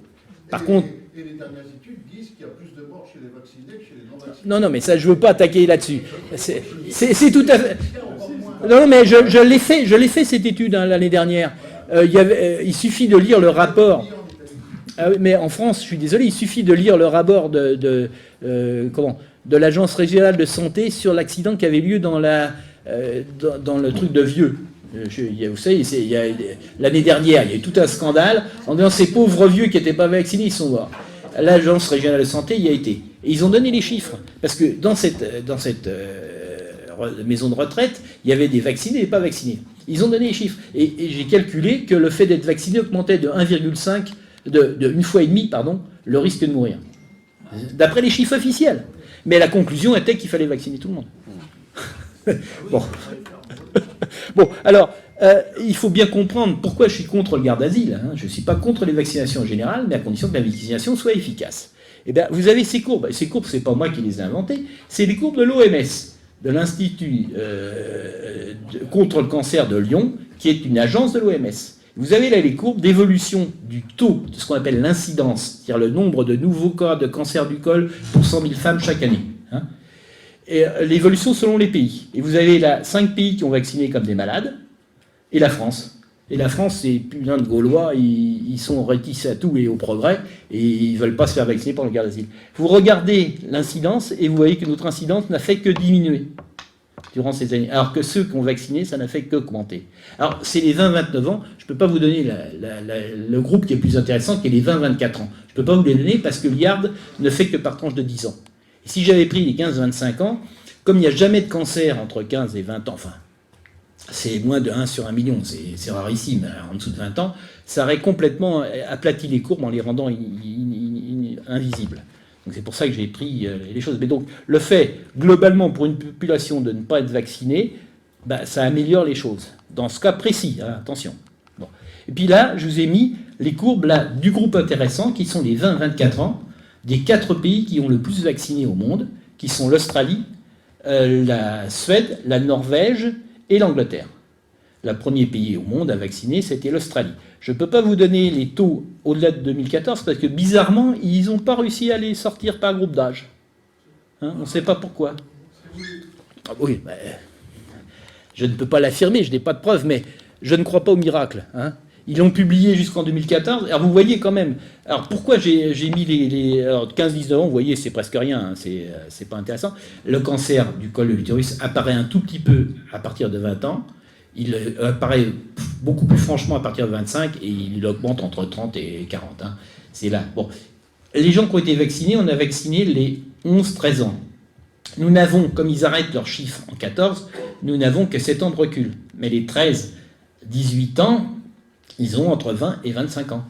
Par contre... Et les dernières études disent qu'il y a plus de morts chez les vaccinés que chez les non-vaccinés. Non, mais ça, je ne veux pas attaquer là-dessus. C'est tout à fait... Non, mais je l'ai fait cette étude l'année dernière. Il suffit de lire le rapport... Ah oui, mais en France, je suis désolé, il suffit de lire le rapport de l'Agence régionale de santé sur l'accident qui avait lieu dans le truc de Vieux. Vous savez, l'année dernière, il y a eu tout un scandale en disant ces pauvres vieux qui n'étaient pas vaccinés, ils sont morts. L'Agence régionale de santé y a été. Et ils ont donné les chiffres. Parce que dans cette maison de retraite, il y avait des vaccinés et des pas vaccinés. Ils ont donné les chiffres. Et j'ai calculé que le fait d'être vacciné augmentait de 1,5 une fois et demie, le risque de mourir. D'après les chiffres officiels. Mais la conclusion était qu'il fallait vacciner tout le monde. Bon, alors, il faut bien comprendre pourquoi je suis contre le garde-asile. Je ne suis pas contre les vaccinations en général, mais à condition que la vaccination soit efficace. Eh bien, vous avez ces courbes. Ces courbes, ce n'est pas moi qui les ai inventées, c'est les courbes de l'OMS, de l'Institut contre le cancer de Lyon, qui est une agence de l'OMS. Vous avez là les courbes d'évolution du taux de ce qu'on appelle l'incidence, c'est-à-dire le nombre de nouveaux cas de cancer du col pour 100 000 femmes chaque année. Et l'évolution selon les pays. Et vous avez là 5 pays qui ont vacciné comme des malades, et la France. Et la France, c'est plein de Gaulois, ils sont réticents à tout et au progrès, et ils ne veulent pas se faire vacciner par le garde d'asile. Vous regardez l'incidence, et vous voyez que notre incidence n'a fait que diminuer durant ces années. Alors que ceux qui ont vacciné, ça n'a fait qu'augmenter. Alors, c'est les 20-29 ans. Je ne peux pas vous donner le groupe qui est plus intéressant, qui est les 20-24 ans. Je ne peux pas vous les donner parce que l'IARD ne fait que par tranche de 10 ans. Et si j'avais pris les 15-25 ans, comme il n'y a jamais de cancer entre 15 et 20 ans, enfin, c'est moins de 1 sur 1 million, c'est rarissime, en dessous de 20 ans, ça aurait complètement aplati les courbes en les rendant invisibles. Donc c'est pour ça que j'ai pris les choses. Mais donc le fait, globalement, pour une population de ne pas être vaccinée, ça améliore les choses. Dans ce cas précis, attention. Bon. Et puis là, je vous ai mis les courbes là, du groupe intéressant, qui sont les 20-24 ans, des 4 pays qui ont le plus vacciné au monde, qui sont l'Australie, la Suède, la Norvège et l'Angleterre. Le premier pays au monde à vacciner, c'était l'Australie. Je ne peux pas vous donner les taux au-delà de 2014 parce que bizarrement, ils n'ont pas réussi à les sortir par groupe d'âge. On ne sait pas pourquoi. Ah oui, je ne peux pas l'affirmer, je n'ai pas de preuves, mais je ne crois pas au miracle. Ils l'ont publié jusqu'en 2014. Alors vous voyez quand même. Alors pourquoi j'ai mis les 15-19 ans, vous voyez, c'est presque rien, c'est pas intéressant. Le cancer du col de l'utérus apparaît un tout petit peu à partir de 20 ans. Il apparaît beaucoup plus franchement à partir de 25 et il augmente entre 30 et 40. C'est là. Bon. Les gens qui ont été vaccinés, on a vacciné les 11-13 ans. Nous n'avons, comme ils arrêtent leurs chiffres en 14, nous n'avons que 7 ans de recul. Mais les 13-18 ans, ils ont entre 20 et 25 ans.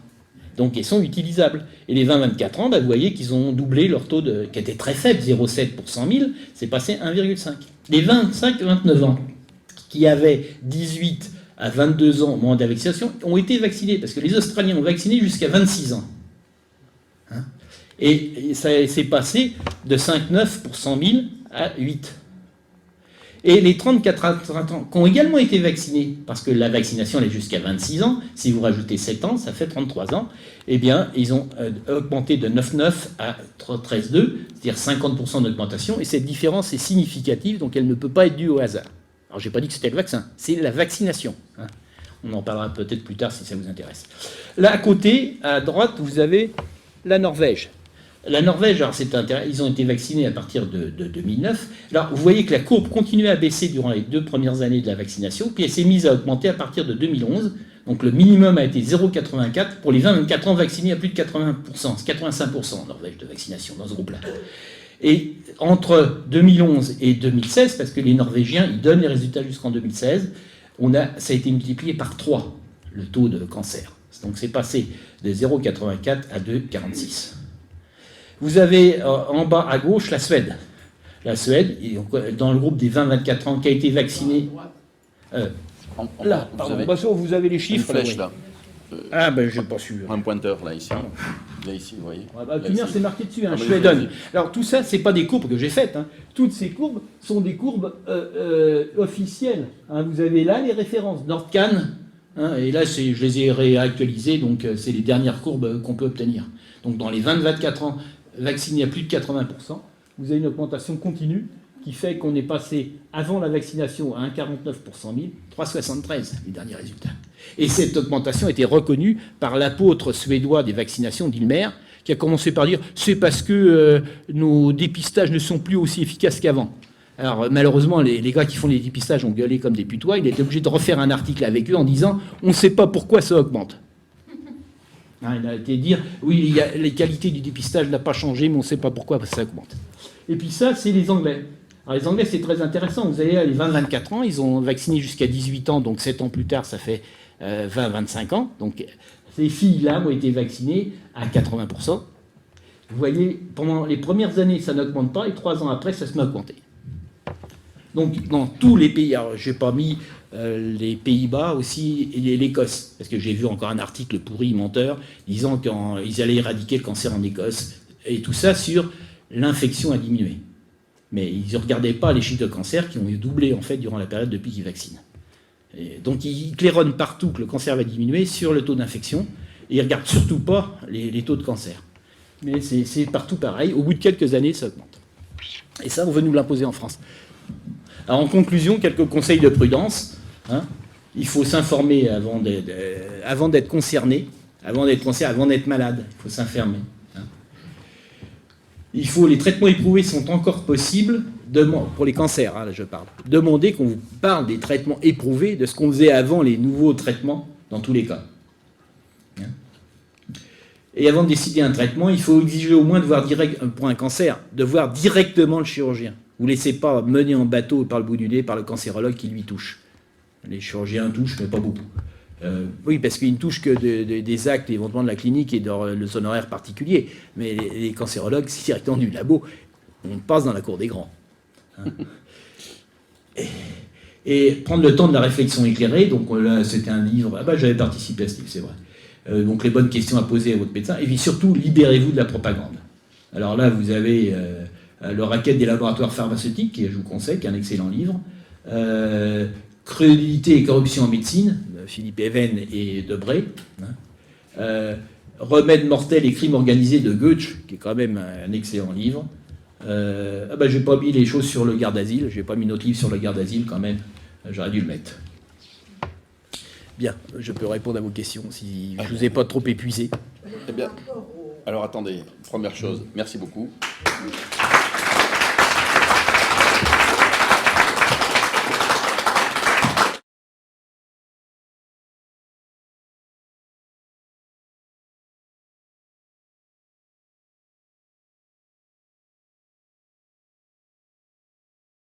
Donc ils sont utilisables. Et les 20-24 ans, vous voyez qu'ils ont doublé leur taux qui était très faible, 0,7 pour 100 000, c'est passé 1,5. Les 25-29 ans, qui avaient 18 à 22 ans au moment de la vaccination ont été vaccinés, parce que les Australiens ont vacciné jusqu'à 26 ans. Hein, et ça s'est passé de 5,9 pour 100 000 à 8. Et les 34 à 30 ans qui ont également été vaccinés, parce que la vaccination elle est jusqu'à 26 ans, si vous rajoutez 7 ans, ça fait 33 ans, eh bien, ils ont augmenté de 9,9 à 13,2, c'est-à-dire 50% d'augmentation, et cette différence est significative, donc elle ne peut pas être due au hasard. Alors, je n'ai pas dit que c'était le vaccin, c'est la vaccination. Hein. On en parlera peut-être plus tard si ça vous intéresse. Là, à côté, à droite, vous avez la Norvège. La Norvège, alors c'est intéressant, ils ont été vaccinés à partir de 2009. Alors, vous voyez que la courbe continuait à baisser durant les 2 premières années de la vaccination, puis elle s'est mise à augmenter à partir de 2011. Donc, le minimum a été 0,84 pour les 20-24 ans vaccinés à plus de 80%. C'est 85% en Norvège de vaccination dans ce groupe-là. Et entre 2011 et 2016, parce que les Norvégiens, ils donnent les résultats jusqu'en 2016, ça a été multiplié par 3, le taux de cancer. Donc, c'est passé de 0,84 à 2,46. Vous avez en bas à gauche la Suède. La Suède, dans le groupe des 20-24 ans, qui a été vacciné. Là, pardon, vous avez les chiffres. Une flèche là. Ah ben je n'ai pas su. Un pointeur là ici. Là ici, vous voyez. C'est marqué dessus, hein, Schweden. Alors tout ça, c'est pas des courbes que j'ai faites. Hein. Toutes ces courbes sont des courbes officielles. Hein. Vous avez là les références. Nordcan. Hein, et là, je les ai réactualisées, donc c'est les dernières courbes qu'on peut obtenir. Donc dans les 20-24 ans vaccinés à plus de 80%, vous avez une augmentation continue qui fait qu'on est passé, avant la vaccination, à 1,49 pour 100 000, 3,73 les derniers résultats. Et cette augmentation a été reconnue par l'apôtre suédois des vaccinations, Dilmer, qui a commencé par dire « c'est parce que nos dépistages ne sont plus aussi efficaces qu'avant ». Alors malheureusement, les gars qui font les dépistages ont gueulé comme des putois. Il a été obligé de refaire un article avec eux en disant « on ne sait pas pourquoi ça augmente ». Hein, il a été dire « oui, les qualités du dépistage n'ont pas changé, mais on ne sait pas pourquoi ça augmente ». Et puis ça, c'est les Anglais. Alors les Anglais, c'est très intéressant. Vous avez les 20-24 ans, ils ont vacciné jusqu'à 18 ans, donc 7 ans plus tard, ça fait 20-25 ans. Donc ces filles-là ont été vaccinées à 80%. Vous voyez, pendant les premières années, ça n'augmente pas, et 3 ans après, ça se met à augmenter. Donc dans tous les pays, alors je n'ai pas mis les Pays-Bas aussi et l'Écosse, parce que j'ai vu encore un article pourri, menteur, disant qu'ils allaient éradiquer le cancer en Écosse, et tout ça sur l'infection a diminué. Mais ils ne regardaient pas les chiffres de cancer qui ont doublé en fait durant la période depuis qu'ils vaccinent. Et donc ils claironnent partout que le cancer va diminuer sur le taux d'infection, et ils ne regardent surtout pas les taux de cancer. Mais c'est partout pareil, au bout de quelques années ça augmente. Et ça on veut nous l'imposer en France. Alors en conclusion, quelques conseils de prudence. Hein. Il faut s'informer avant d'être concerné, avant d'être malade, il faut s'informer. Les traitements éprouvés sont encore possibles, pour les cancers, hein, là je parle. Demandez qu'on vous parle des traitements éprouvés, de ce qu'on faisait avant les nouveaux traitements, dans tous les cas. Et avant de décider un traitement, il faut exiger au moins de voir pour un cancer, de voir directement le chirurgien. Vous ne laissez pas mener en bateau par le bout du nez par le cancérologue qui lui touche. Les chirurgiens touchent, mais pas beaucoup. Oui, parce qu'ils ne touchent que des actes éventuellement de la clinique et de les honoraires particuliers. Mais les cancérologues, c'est directement du labo. On passe dans la cour des grands. Hein. Et prendre le temps de la réflexion éclairée. Donc là, c'était un livre. Ah bah j'avais participé à ce livre, c'est vrai. Donc les bonnes questions à poser à votre médecin. Et puis surtout, libérez-vous de la propagande. Alors là, vous avez Le racket des laboratoires pharmaceutiques, qui, je vous conseille, qui est un excellent livre. Crédulité et corruption en médecine, Philippe Even et Debré. Remède mortel et crime organisé de Goethe, qui est quand même un excellent livre. Je n'ai pas mis les choses sur le garde d'asile, je n'ai pas mis notre livre sur le garde d'asile quand même, j'aurais dû le mettre. Bien, je peux répondre à vos questions si je ne vous ai pas trop épuisé. Eh bien, alors attendez, première chose, merci beaucoup.